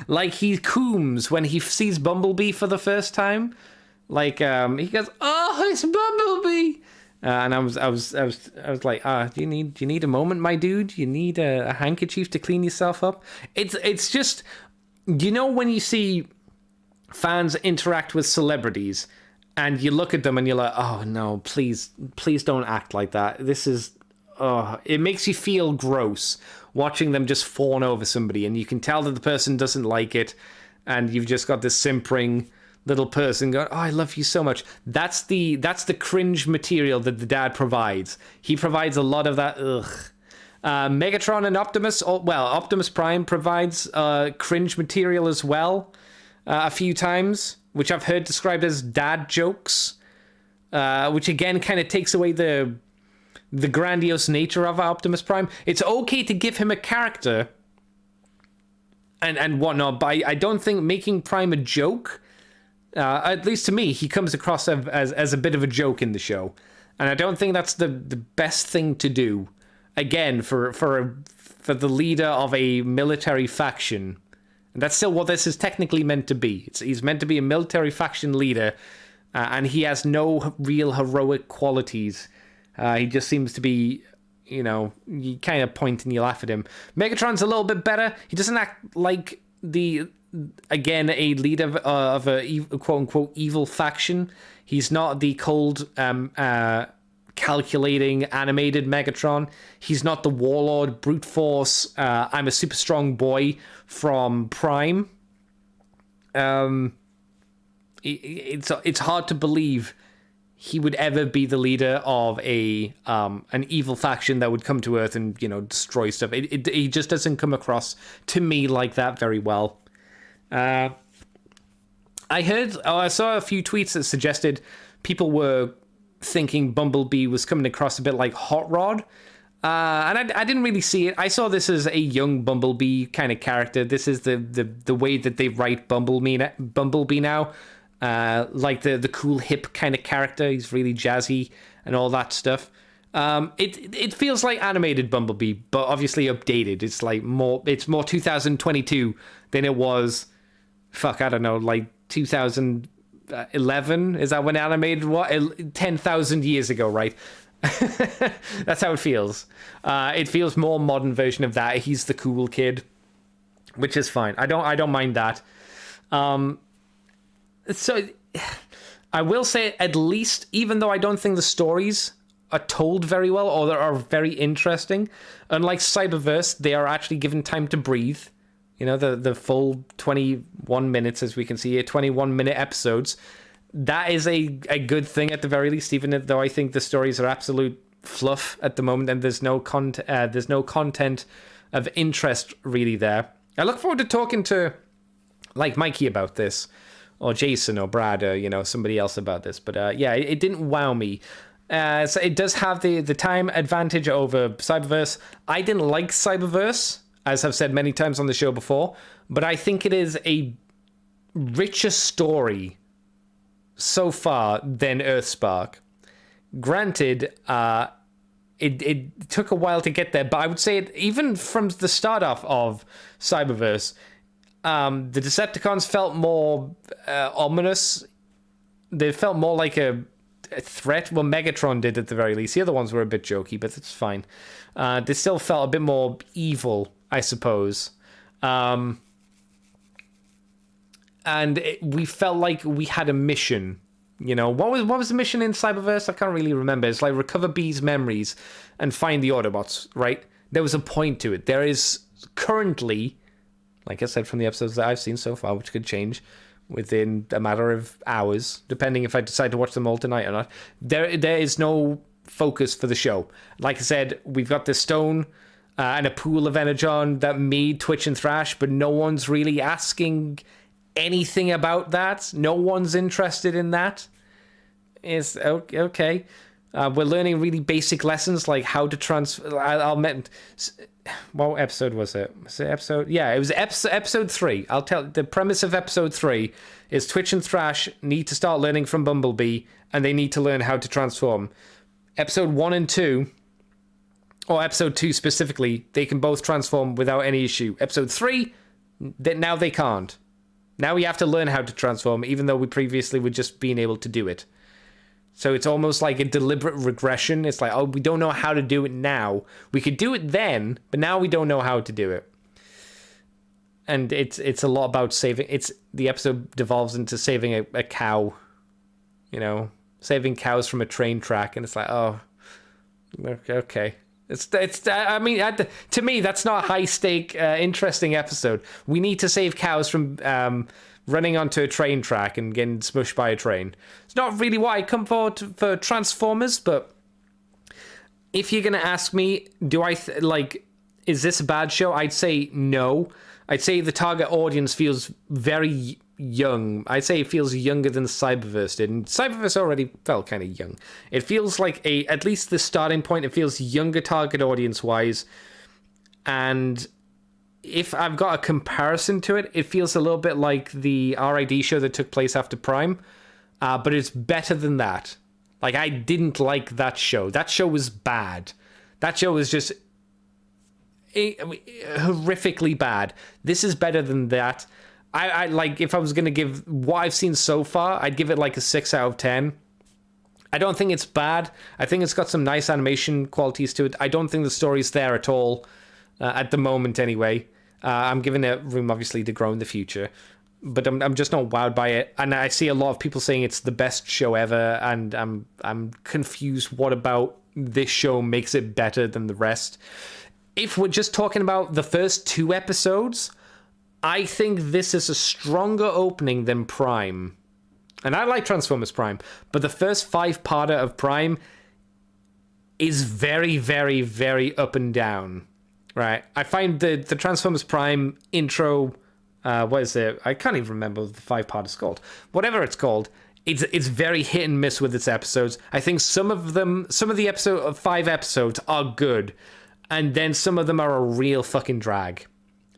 Like he cooms when he sees Bumblebee for the first time. Like he goes, oh, it's Bumblebee. And I was like, do you need a moment, my dude? You need a handkerchief to clean yourself up? It's just, when you see fans interact with celebrities and you look at them and you're like, oh no, please don't act like that. This is, it makes you feel gross watching them just fawn over somebody, and you can tell that the person doesn't like it, and you've just got this simpering little person going, oh, I love you so much. That's the cringe material that the dad provides. He provides a lot of that. Megatron and Optimus, Optimus Prime provides cringe material as well a few times, which I've heard described as dad jokes, which again kind of takes away the the grandiose nature of Optimus Prime. It's okay to give him a character and whatnot, but I don't think making Prime a joke, at least to me, he comes across as a bit of a joke in the show. And I don't think that's the best thing to do. Again, for the leader of a military faction. And that's still what this is technically meant to be. He's meant to be a military faction leader, and he has no real heroic qualities. He just seems to be, you kind of point and you laugh at him. Megatron's a little bit better. He doesn't act like a leader of a quote-unquote evil faction. He's not the cold, calculating, animated Megatron. He's not the warlord, brute force, I'm a super strong boy from Prime. It's hard to believe he would ever be the leader of an evil faction that would come to Earth and destroy stuff. He just doesn't come across to me like that very well. I saw a few tweets that suggested people were thinking Bumblebee was coming across a bit like Hot Rod. And I didn't really see it. I saw this as a young Bumblebee kind of character. This is the way that they write Bumblebee now. Like the cool hip kind of character. He's really jazzy and all that stuff. It feels like animated Bumblebee, but obviously updated. It's more 2022 than it was, I don't know, like 2011. Is that when animated was? 10,000 years ago, right? That's how it feels. It feels more modern version of that. He's the cool kid, which is fine. I don't mind that. So I will say, at least, even though I don't think the stories are told very well or they are very interesting, unlike Cyberverse, they are actually given time to breathe. The full 21 minutes, as we can see here, 21-minute episodes. That is a good thing at the very least, even though I think the stories are absolute fluff at the moment and there's no content of interest really there. I look forward to talking to like Mikey about this, or Jason, or Brad, or somebody else about this. But it didn't wow me. So it does have the time advantage over Cyberverse. I didn't like Cyberverse, as I've said many times on the show before, but I think it is a richer story so far than Earthspark. Granted, it took a while to get there, but I would say even from the start off of Cyberverse, the Decepticons felt more ominous. They felt more like a threat. Well, Megatron did at the very least. The other ones were a bit jokey, but it's fine. They still felt a bit more evil, I suppose. We felt like we had a mission. What was the mission in Cyberverse? I can't really remember. It's like recover Bee's memories and find the Autobots, right? There was a point to it. There is currently, like I said, from the episodes that I've seen so far, which could change within a matter of hours, depending if I decide to watch them all tonight or not. There is no focus for the show. Like I said, we've got this stone and a pool of Energon that made Twitch and Thrash, but no one's really asking anything about that. No one's interested in that. It's okay. We're learning really basic lessons like how to transfer. What episode was it? Was it episode? Yeah, it was episode 3. I'll tell. The premise of episode 3 is Twitch and Thrash need to start learning from Bumblebee, and they need to learn how to transform. Episode 1 and 2, or episode 2 specifically, they can both transform without any issue. Episode 3, now they can't. Now we have to learn how to transform, even though we previously were just being able to do it. So it's almost like a deliberate regression. It's like, oh, we don't know how to do it now. We could do it then, but now we don't know how to do it. And it's a lot about saving. The episode devolves into saving a cow. Saving cows from a train track, and it's like, oh, okay. To me, that's not a high stake, interesting episode. We need to save cows from running onto a train track and getting smushed by a train. It's not really what I come for Transformers, but if you're gonna ask me, is this a bad show? I'd say no. I'd say the target audience feels very young. I'd say it feels younger than Cyberverse did. And Cyberverse already felt kind of young. It feels like at least the starting point, it feels younger target audience-wise. And if I've got a comparison to it, it feels a little bit like the RID show that took place after Prime. But it's better than that. Like, I didn't like that show. That show was bad. That show was just horrifically bad. This is better than that. I like, if I was going to give what I've seen so far, I'd give it like a 6 out of 10. I don't think it's bad. I think it's got some nice animation qualities to it. I don't think the story's there at all, at the moment anyway. I'm giving it room, obviously, to grow in the future. But I'm just not wowed by it. And I see a lot of people saying it's the best show ever, and I'm confused what about this show makes it better than the rest. If we're just talking about the first 2 episodes, I think this is a stronger opening than Prime. And I like Transformers Prime, but the first 5-parter of Prime is very, very, very up and down. Right? I find the Transformers Prime intro, what is it? I can't even remember what the 5-part is called. Whatever it's called, it's very hit and miss with its episodes. I think some of the 5 episodes are good, and then some of them are a real fucking drag.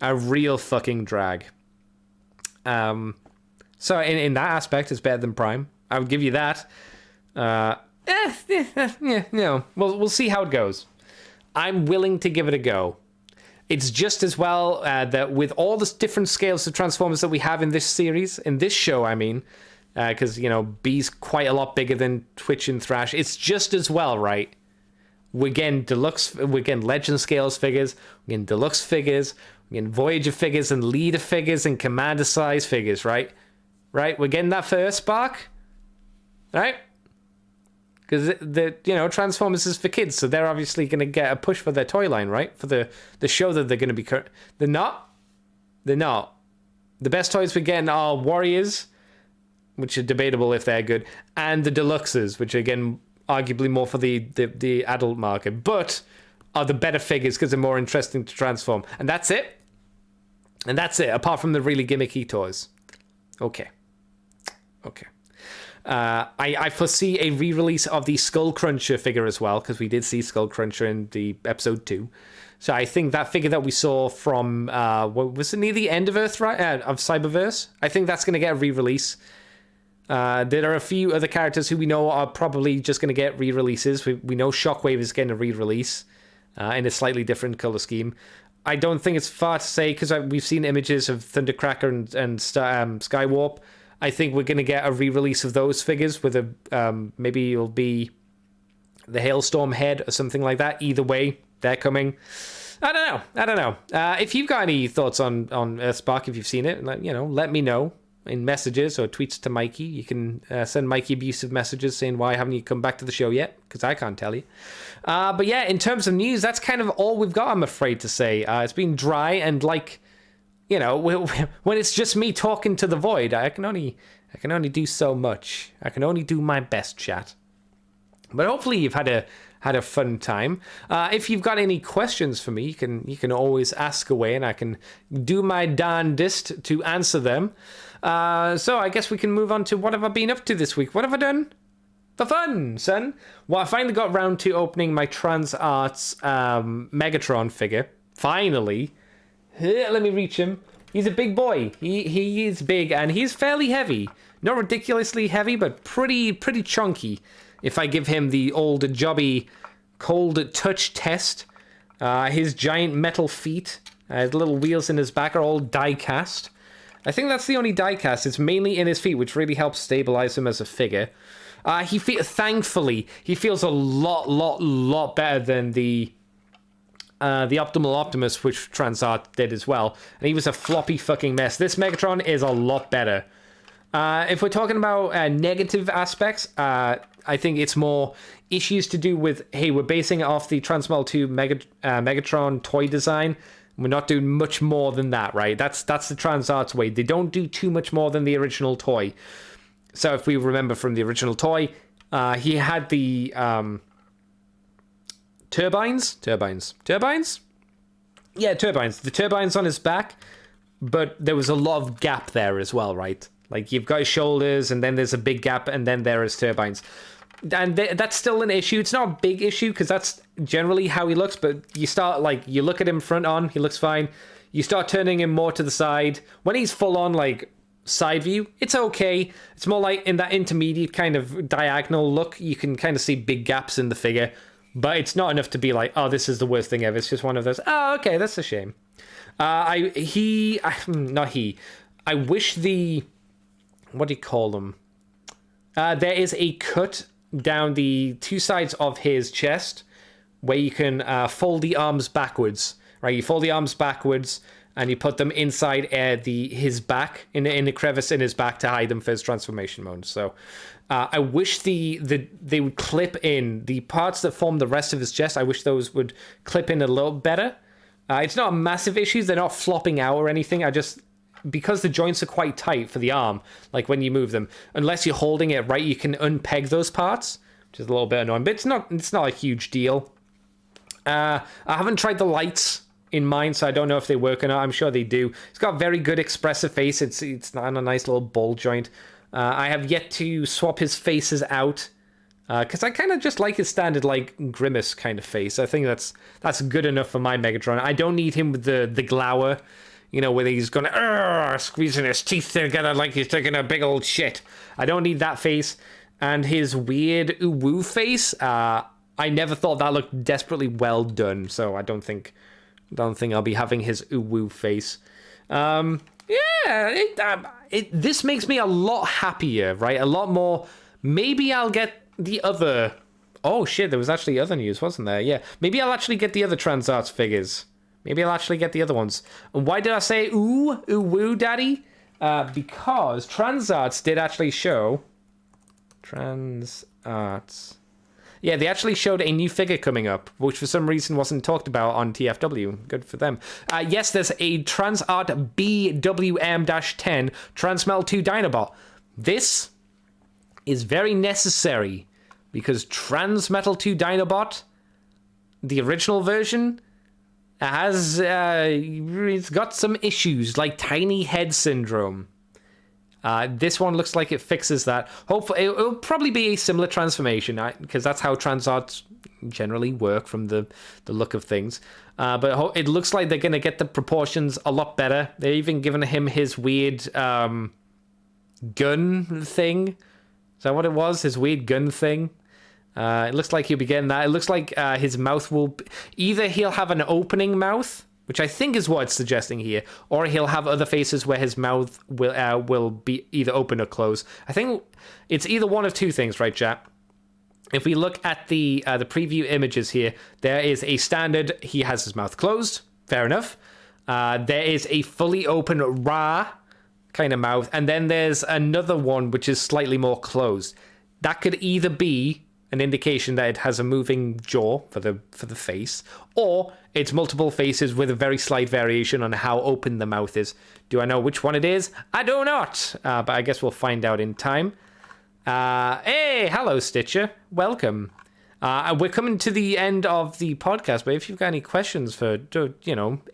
A real fucking drag. So in that aspect, it's better than Prime. I would give you that. We'll see how it goes. I'm willing to give it a go. It's just as well that with all the different scales of Transformers that we have in this series, in this show, I mean, because, B's quite a lot bigger than Twitch and Thrash. It's just as well, right? We're getting Legend Scales figures, we're getting Deluxe figures, we're getting Voyager figures and Leader figures and Commander size figures, right? Right? We're getting that for Earthspark, right? Because Transformers is for kids, so they're obviously going to get a push for their toy line, right? For the show that they're going to be... They're not. They're not. The best toys we're getting are Warriors, which are debatable if they're good, and the Deluxes, which are, again, arguably more for the adult market, but are the better figures because they're more interesting to transform. And that's it. And that's it, apart from the really gimmicky toys. Okay. I foresee a re-release of the Skull Cruncher figure as well, because we did see Skull Cruncher in the episode 2. So I think that figure that we saw from, was it near the end of Cyberverse? I think that's going to get a re-release. There are a few other characters who we know are probably just going to get re-releases. We know Shockwave is getting a re-release in a slightly different color scheme. I don't think it's far to say, because we've seen images of Thundercracker and Skywarp. I think we're going to get a re-release of those figures with maybe it'll be the Hailstorm head or something like that. Either way, they're coming. I don't know. If you've got any thoughts on Earthspark, if you've seen it, let me know in messages or tweets to Mikey. You can send Mikey abusive messages saying, why haven't you come back to the show yet? Because I can't tell you. But yeah, in terms of news, that's kind of all we've got, I'm afraid to say. It's been dry and when it's just me talking to the void, I can only do so much. I can only do my best, chat. But hopefully you've had a fun time. If you've got any questions for me, you can always ask away, and I can do my darndest to answer them. So I guess we can move on to what have I been up to this week. What have I done for fun, son? Well, I finally got round to opening my Trans Arts Megatron figure. Finally. Let me reach him. He's a big boy. He is big, and he's fairly heavy. Not ridiculously heavy, but pretty chunky. If I give him the old jobby cold touch test, his giant metal feet, his little wheels in his back are all die-cast. I think that's the only die-cast. It's mainly in his feet, which really helps stabilize him as a figure. Thankfully, he feels a lot better than the Optimal Optimus, which Transart did as well. And he was a floppy fucking mess. This Megatron is a lot better. If we're talking about negative aspects, I think it's more issues to do with, hey, we're basing it off the Transmodel 2 Megatron toy design. We're not doing much more than that, right? That's the Transart's way. They don't do too much more than the original toy. So if we remember from the original toy, he had the... Turbines? Yeah, turbines. The turbines on his back but there was a lot of gap there as well, right? Like, you've got his shoulders, and then there's a big gap, and then there is turbines. And that's still an issue. It's not a big issue, because that's generally how he looks, but you start, like, you look at him front on, he looks fine. You start turning him more to the side. When he's full on, like, side view, it's okay. It's more like in that intermediate kind of diagonal look, you can kind of see big gaps in the figure, but it's not enough to be like, oh, this is the worst thing ever. It's just one of those, oh, okay, that's a shame. I wish the, what do you call them? There is a cut down the two sides of his chest where you can fold the arms backwards, right? You fold the arms backwards and you put them inside his back, in the crevice in his back to hide them for his transformation mode. So I wish they would clip in the parts that form the rest of his chest. I wish those would clip in a little better. It's not a massive issue. They're not flopping out or anything. Because the joints are quite tight for the arm, like when you move them, unless you're holding it right, you can unpeg those parts, which is a little bit annoying, but it's not a huge deal. I haven't tried the lights in mine, so I don't know if they work or not. I'm sure they do. It's got a very good expressive face. It's on a nice little ball joint. I have yet to swap his faces out, because I kind of just like his standard, like, grimace kind of face. I think that's good enough for my Megatron. I don't need him with the glower, you know, where he's going squeezing his teeth together like he's taking a big old shit. I don't need that face. And his weird woo face, I never thought that looked desperately well done, so I don't think I'll be having his woo face. This makes me a lot happier, right? A lot more. Maybe I'll get the other. Oh shit, there was actually other news, wasn't there? Yeah, maybe I'll actually get the other Transarts figures. Maybe I'll actually get the other ones. And why did I say ooh woo, daddy? Because Transarts did actually show. Transarts. Yeah, they actually showed a new figure coming up, which for some reason wasn't talked about on TFW. Good for them. Yes, there's a Transart BWM-10 Transmetal 2 Dinobot. This is very necessary because Transmetal 2 Dinobot, the original version, it's got some issues like tiny head syndrome. This one looks like it fixes that. Hopefully, it'll probably be a similar transformation, because that's how Transarts generally work from the look of things. But it looks like they're going to get the proportions a lot better. They're even giving him his weird gun thing. Is that what it was? His weird gun thing? It looks like he'll be getting that. It looks like his mouth will... Either he'll have an opening mouth, which I think is what it's suggesting here, or he'll have other faces where his mouth will be either open or closed. I think it's either one of two things, right, chat? If we look at the preview images here, there is a standard, he has his mouth closed, fair enough. There is a fully open Ra kind of mouth, and then there's another one which is slightly more closed. That could either be an indication that it has a moving jaw for the face, or it's multiple faces with a very slight variation on how open the mouth is. Do I know which one it is? I do not, but I guess we'll find out in time. Hey, hello Stitcher, welcome. We're coming to the end of the podcast, but if you've got any questions for,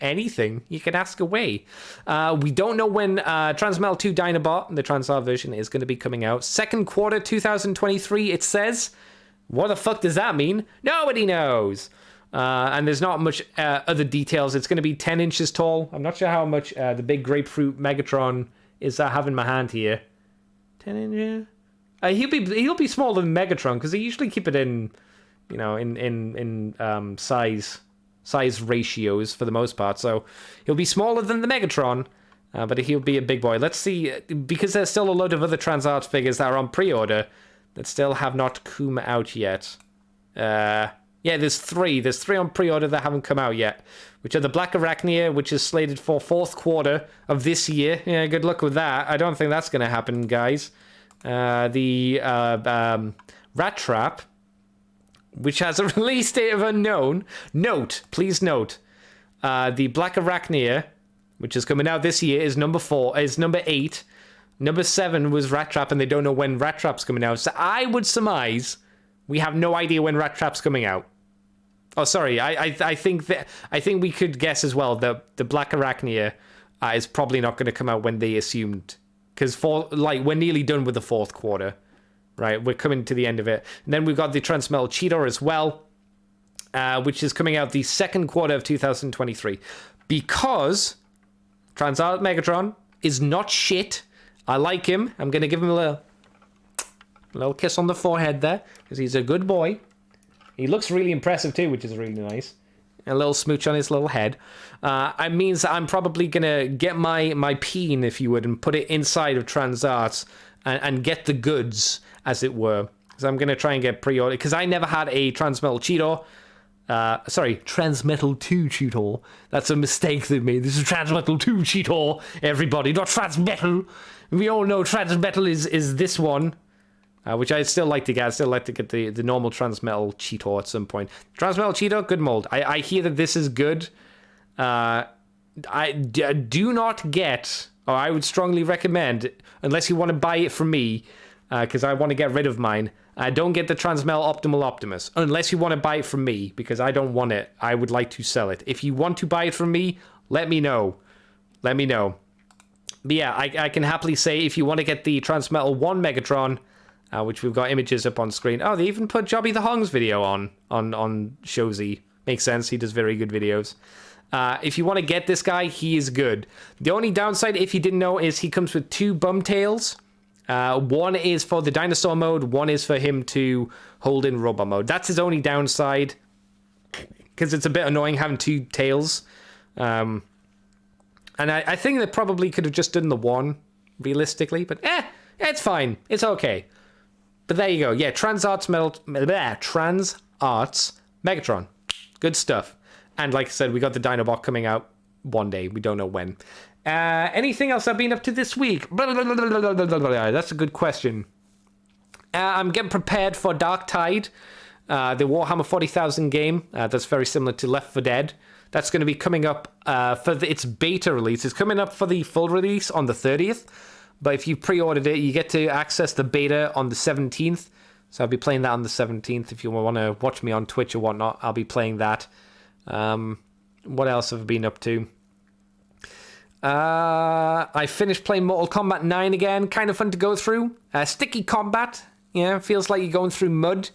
anything, you can ask away. We don't know when Transmetal 2 Dinobot, the Transart version, is going to be coming out. Second quarter 2023, it says. What the fuck does that mean? Nobody knows. And there's not much other details. It's going to be 10 inches tall. I'm not sure how much the big grapefruit Megatron is I have in my hand here. 10 inches? He'll be smaller than Megatron because they usually keep it in, in size ratios for the most part. So he'll be smaller than the Megatron, but he'll be a big boy. Let's see, because there's still a load of other Transart figures that are on pre-order that still have not come out yet. Yeah, there's three. There's three on pre-order that haven't come out yet, which are the Black Arachnia, which is slated for fourth quarter of this year. Yeah, good luck with that. I don't think that's going to happen, guys. The Rat Trap, which has a release date of unknown. Please note, the Black Arachnia, which is coming out this year, is number 8. Number 7 was Rat Trap, and they don't know when Rat Trap's coming out. So I would surmise we have no idea when Rat Trap's coming out. Oh, sorry. I think we could guess as well that the Black Arachnia is probably not going to come out when they assumed. Because we're nearly done with the fourth quarter, right? We're coming to the end of it. And then we've got the Transmetal Cheetor as well, which is coming out the second quarter of 2023. Because Transart Megatron is not shit. I like him. I'm going to give him a little kiss on the forehead there, because he's a good boy. He looks really impressive too, which is really nice. A little smooch on his little head. It means that I'm probably going to get my peen, if you would, and put it inside of Transarts and get the goods, as it were. So I'm going to try and get pre-order, because I never had a Transmetal Cheetor. Transmetal 2 Cheetor. That's a mistake they made. This is Transmetal 2 Cheetor, everybody, not Transmetal. We all know Transmetal is this one. Which I'd still like to get. I'd still like to get the normal Transmetal Cheetor at some point. Transmetal Cheetor, good mold. I hear that this is good. I do not get, or I would strongly recommend, unless you want to buy it from me, because I want to get rid of mine, don't get the Transmetal Optimal Optimus, unless you want to buy it from me, because I don't want it. I would like to sell it. If you want to buy it from me, let me know. Let me know. But yeah, I can happily say, if you want to get the Transmetal 1 Megatron, which we've got images up on screen. Oh, they even put Jobby the Hong's video on Showzy. Makes sense. He does very good videos. If you want to get this guy, he is good. The only downside, if you didn't know, is he comes with 2 bum tails. One is for the dinosaur mode. One is for him to hold in robot mode. That's his only downside, because it's a bit annoying having 2 tails. And I think they probably could have just done the one, realistically. But it's fine. It's okay. But there you go. Yeah, Transarts Megatron. Good stuff. And like I said, we got the Dinobot coming out one day. We don't know when. Anything else I've been up to this week? That's a good question. I'm getting prepared for Dark Tide, the Warhammer 40,000 game. That's very similar to Left 4 Dead. That's going to be coming up for its beta release. It's coming up for the full release on the 30th. But if you pre-ordered it, you get to access the beta on the 17th. So I'll be playing that on the 17th. If you want to watch me on Twitch or whatnot, I'll be playing that. What else have I been up to? I finished playing Mortal Kombat 9 again. Kind of fun to go through. Sticky combat. Yeah, feels like you're going through mud.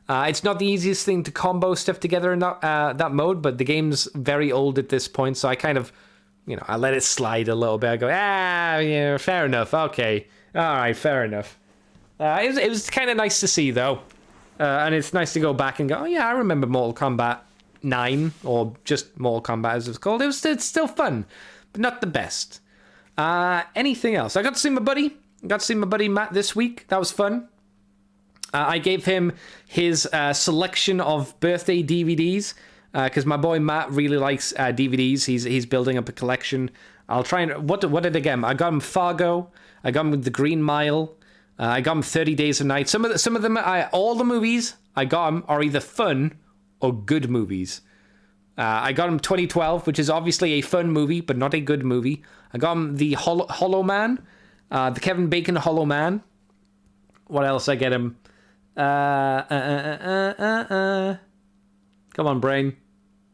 It's not the easiest thing to combo stuff together in that mode, but the game's very old at this point, so I kind of... I let it slide a little bit. I go, yeah, fair enough. Okay. All right, fair enough. It was kind of nice to see, though. And it's nice to go back and go, oh, yeah, I remember Mortal Kombat 9, or just Mortal Kombat as it's called. It's still fun, but not the best. Anything else? I got to see my buddy. Matt this week. That was fun. I gave him his selection of birthday DVDs. Because my boy Matt really likes DVDs. He's building up a collection. I'll try and... What did I get him? I got him Fargo. I got him with The Green Mile. I got him 30 Days of Night. Some of them... all the movies I got him are either fun or good movies. I got him 2012, which is obviously a fun movie, but not a good movie. I got him the Hollow Man. The Kevin Bacon Hollow Man. What else I get him? Come on, brain.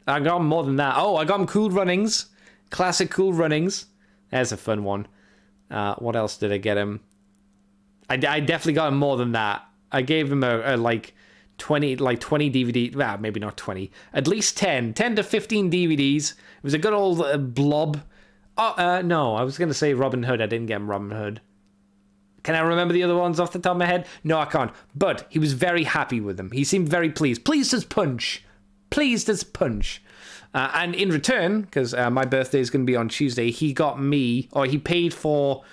I got him more than that. Oh, I got him Cool Runnings. Classic Cool Runnings. There's a fun one. What else did I get him? I definitely got him more than that. I gave him a 20 DVD. Well, maybe not 20. At least 10 to 15 DVDs. It was a good old blob. Oh, no, I was going to say Robin Hood. I didn't get him Robin Hood. Can I remember the other ones off the top of my head? No, I can't. But he was very happy with them. He seemed very pleased. Pleased as punch. And in return, because my birthday is going to be on Tuesday, he got me, or he paid for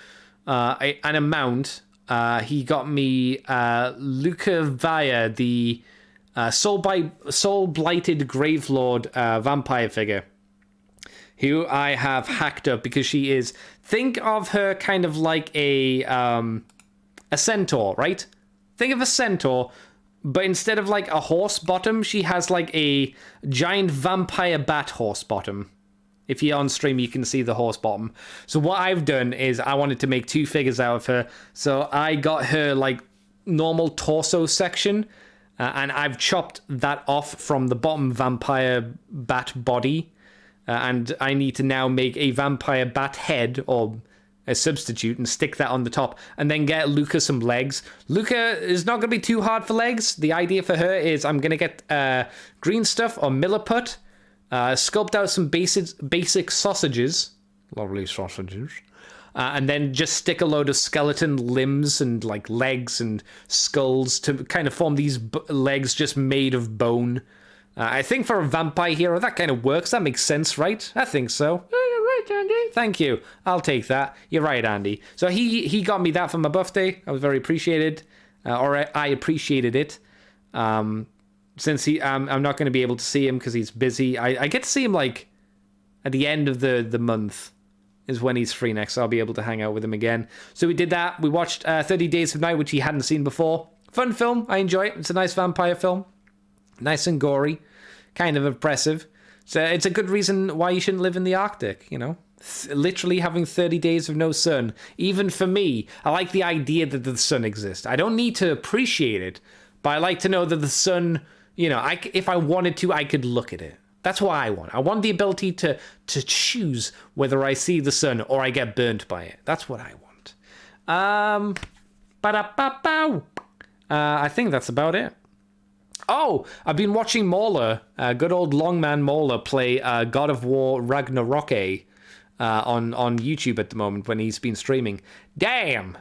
an amount. He got me Luca Vaya, the soul-blighted Gravelord vampire figure, who I have hacked up because she is... Think of her kind of like a centaur, right? Think of a centaur, but instead of like a horse bottom, she has like a giant vampire bat horse bottom. If you're on stream, you can see the horse bottom. So what I've done is I wanted to make 2 figures out of her. So I got her like normal torso section, and I've chopped that off from the bottom vampire bat body. and I need to now make a vampire bat head or a substitute and stick that on the top, and then get Luca some legs. Luca is not going to be too hard for legs. The idea for her is I'm going to get green stuff or milliput, sculpt out some basic sausages, lovely sausages, and then just stick a load of skeleton limbs and like legs and skulls to kind of form these legs just made of bone. I think for a vampire hero, that kind of works. That makes sense, right? I think so. You're right, Andy. Thank you. I'll take that. You're right, Andy. So he got me that for my birthday. I was very appreciated, or I appreciated it. Since I'm not going to be able to see him because he's busy. I get to see him like at the end of the month is when he's free next. So I'll be able to hang out with him again. So we did that. We watched 30 Days of Night, which he hadn't seen before. Fun film. I enjoy it. It's a nice vampire film. Nice and gory. Kind of oppressive. So it's a good reason why you shouldn't live in the Arctic, you know? Literally having 30 days of no sun. Even for me, I like the idea that the sun exists. I don't need to appreciate it, but I like to know that the sun, you know, if I wanted to, I could look at it. That's what I want. I want the ability to choose whether I see the sun or I get burnt by it. That's what I want. I think that's about it. Oh, I've been watching Mauler, good old Longman Mauler, play God of War Ragnarok on YouTube at the moment when he's been streaming. Damn,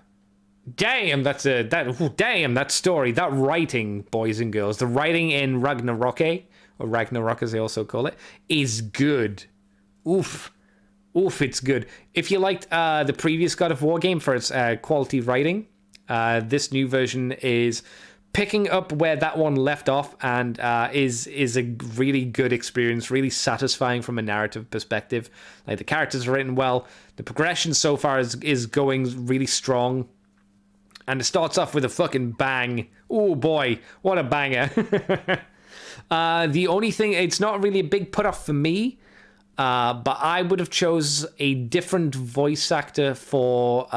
that story, that writing, boys and girls, the writing in Ragnarok, or Ragnarok as they also call it, is good. Oof, it's good. If you liked the previous God of War game for its quality writing, this new version is picking up where that one left off, and is a really good experience, really satisfying from a narrative perspective. Like, the characters are written well, the progression so far is going really strong, and it starts off with a fucking bang. Oh boy, what a banger. The only thing, it's not really a big put off for me, but I would have chose a different voice actor for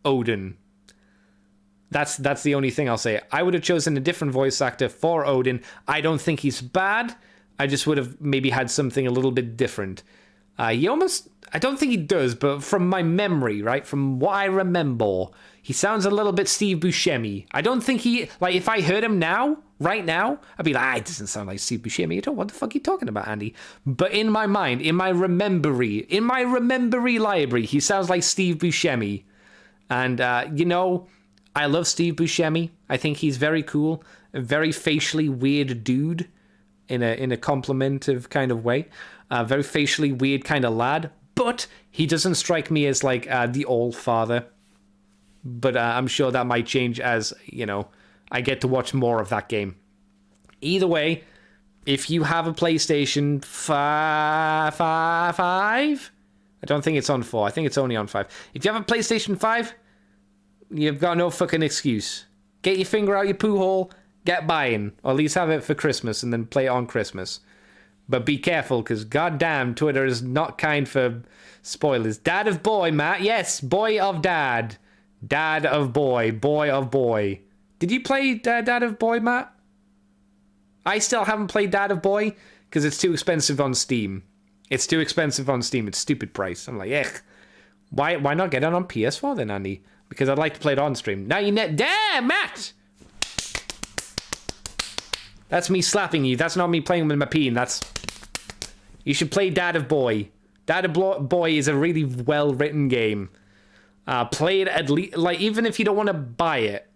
Odin. That's the only thing I'll say. I would have chosen a different voice actor for Odin. I don't think he's bad. I just would have maybe had something a little bit different. I don't think he does, but from my memory, right, from what I remember, he sounds a little bit Steve Buscemi. I don't think like, if I heard him right now, I'd be like, it doesn't sound like Steve Buscemi at all. What the fuck are you talking about, Andy? But in my mind, in my remembery library, he sounds like Steve Buscemi. And, you know, I love Steve Buscemi. I think he's very cool, a very facially weird dude in a complimentive kind of way. Very facially weird kind of lad, but he doesn't strike me as like the old father. But I'm sure that might change as, you know, I get to watch more of that game. Either way, if you have a PlayStation 5, I don't think it's on 4. I think it's only on 5. If you have a PlayStation 5, you've got no fucking excuse. Get your finger out your poo hole, get buying, or at least have it for Christmas and then play it on Christmas. But be careful, because goddamn, Twitter is not kind for spoilers. Dad of boy, Matt. Yes, boy of dad. Dad of boy. Boy of boy. Did you play Dad of Boy, Matt? I still haven't played Dad of Boy, because it's too expensive on Steam. It's too expensive on Steam. It's stupid price. I'm like, why not get it on PS4 then, Andy? Because I'd like to play it on stream. Now you damn, Matt! That's me slapping you. That's not me playing with my peen. You should play Dad of Boy. Dad of Boy is a really well-written game. Play it at least, like, even if you don't want to buy it,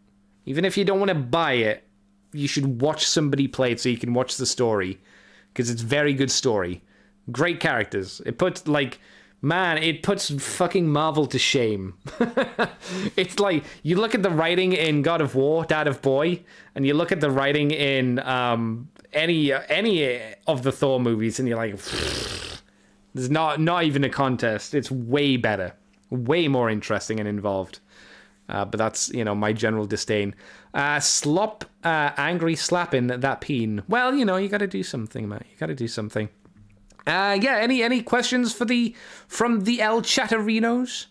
you should watch somebody play it so you can watch the story, because it's very good story. Great characters. It puts fucking Marvel to shame. It's like, you look at the writing in God of War, Dad of Boy, and you look at the writing in any of the Thor movies, and you're like, there's not even a contest. It's way better, way more interesting and involved. But that's, you know, my general disdain. Angry slapping that peen. Well, you know, you got to do something, Matt. You got to do something. Any questions from the El Chatterinos?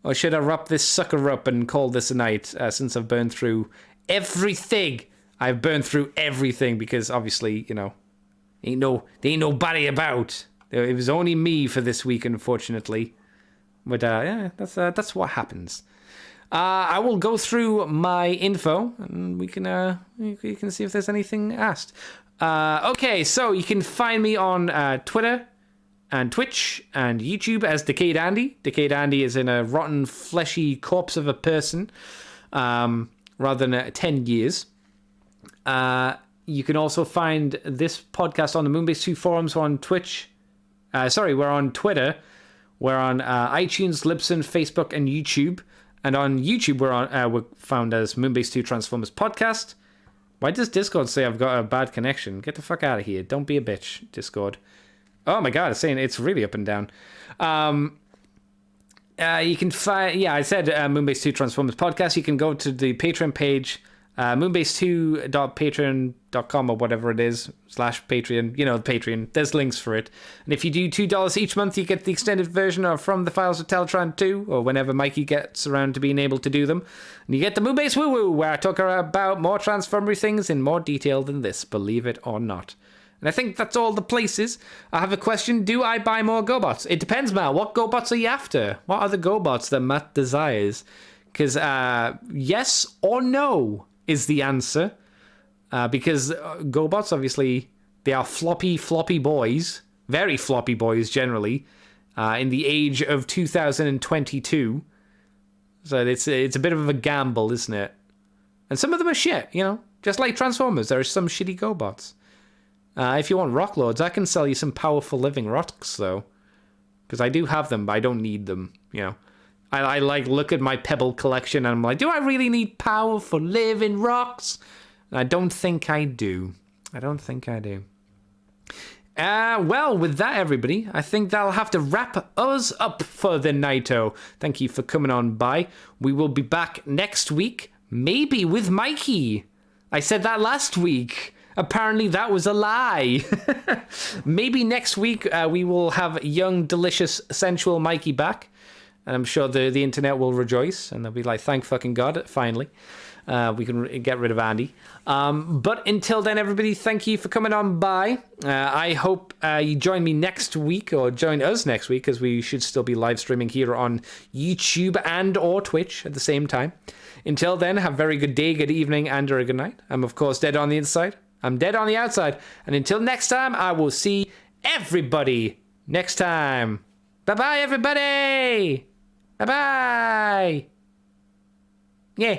Or should I wrap this sucker up and call this a night, since I've burned through everything? I've burned through everything because, obviously, you know, there ain't nobody about. It was only me for this week, unfortunately. But yeah, that's what happens. I will go through my info, and we can see if there's anything asked. Okay, so you can find me on Twitter and Twitch and YouTube as Decayed Andy. Decayed Andy is in a rotten, fleshy corpse of a person, rather than 10 years. You can also find this podcast on the Moonbase 2 forums on Twitch. We're on Twitter. We're on iTunes, Libsyn, Facebook, and YouTube. And on YouTube, we're found as Moonbase 2 Transformers Podcast. Why does Discord say I've got a bad connection? Get the fuck out of here. Don't be a bitch, Discord. Oh my god, it's saying it's really up and down. You can find... Yeah, I said Moonbase 2 Transformers Podcast. You can go to the Patreon page, moonbase2.patreon.com or whatever it is, /Patreon, the Patreon. There's links for it. And if you do $2 each month, you get the extended version of From the Files of Teltron 2, or whenever Mikey gets around to being able to do them. And you get the Moonbase Woo Woo, where I talk about more Transformery things in more detail than this, believe it or not. And I think that's all the places. I have a question. Do I buy more GoBots? It depends, Matt. What GoBots are you after? What are the GoBots that Matt desires? Because yes or no is the answer, because GoBots, obviously, they are floppy boys, very floppy boys generally, in the age of 2022. So it's a bit of a gamble, isn't it? And some of them are shit, just like Transformers. There are some shitty GoBots. If you want rock lords, I can sell you some powerful living rocks, though, because I do have them, but I don't need them, I look at my Pebble collection and I'm like, do I really need powerful living rocks? And I don't think I do. Well, with that, everybody, I think that'll have to wrap us up for the nighto. Thank you for coming on by. We will be back next week, maybe with Mikey. I said that last week. Apparently that was a lie. Maybe next week we will have young, delicious, sensual Mikey back. And I'm sure the internet will rejoice. And they'll be like, thank fucking God, finally. We can get rid of Andy. But until then, everybody, thank you for coming on by. I hope you join me next week, or join us next week, because we should still be live streaming here on YouTube and or Twitch at the same time. Until then, have a very good day, good evening, and or a good night. I'm, of course, dead on the inside. I'm dead on the outside. And until next time, I will see everybody next time. Bye-bye, everybody. Bye-bye. Yeah.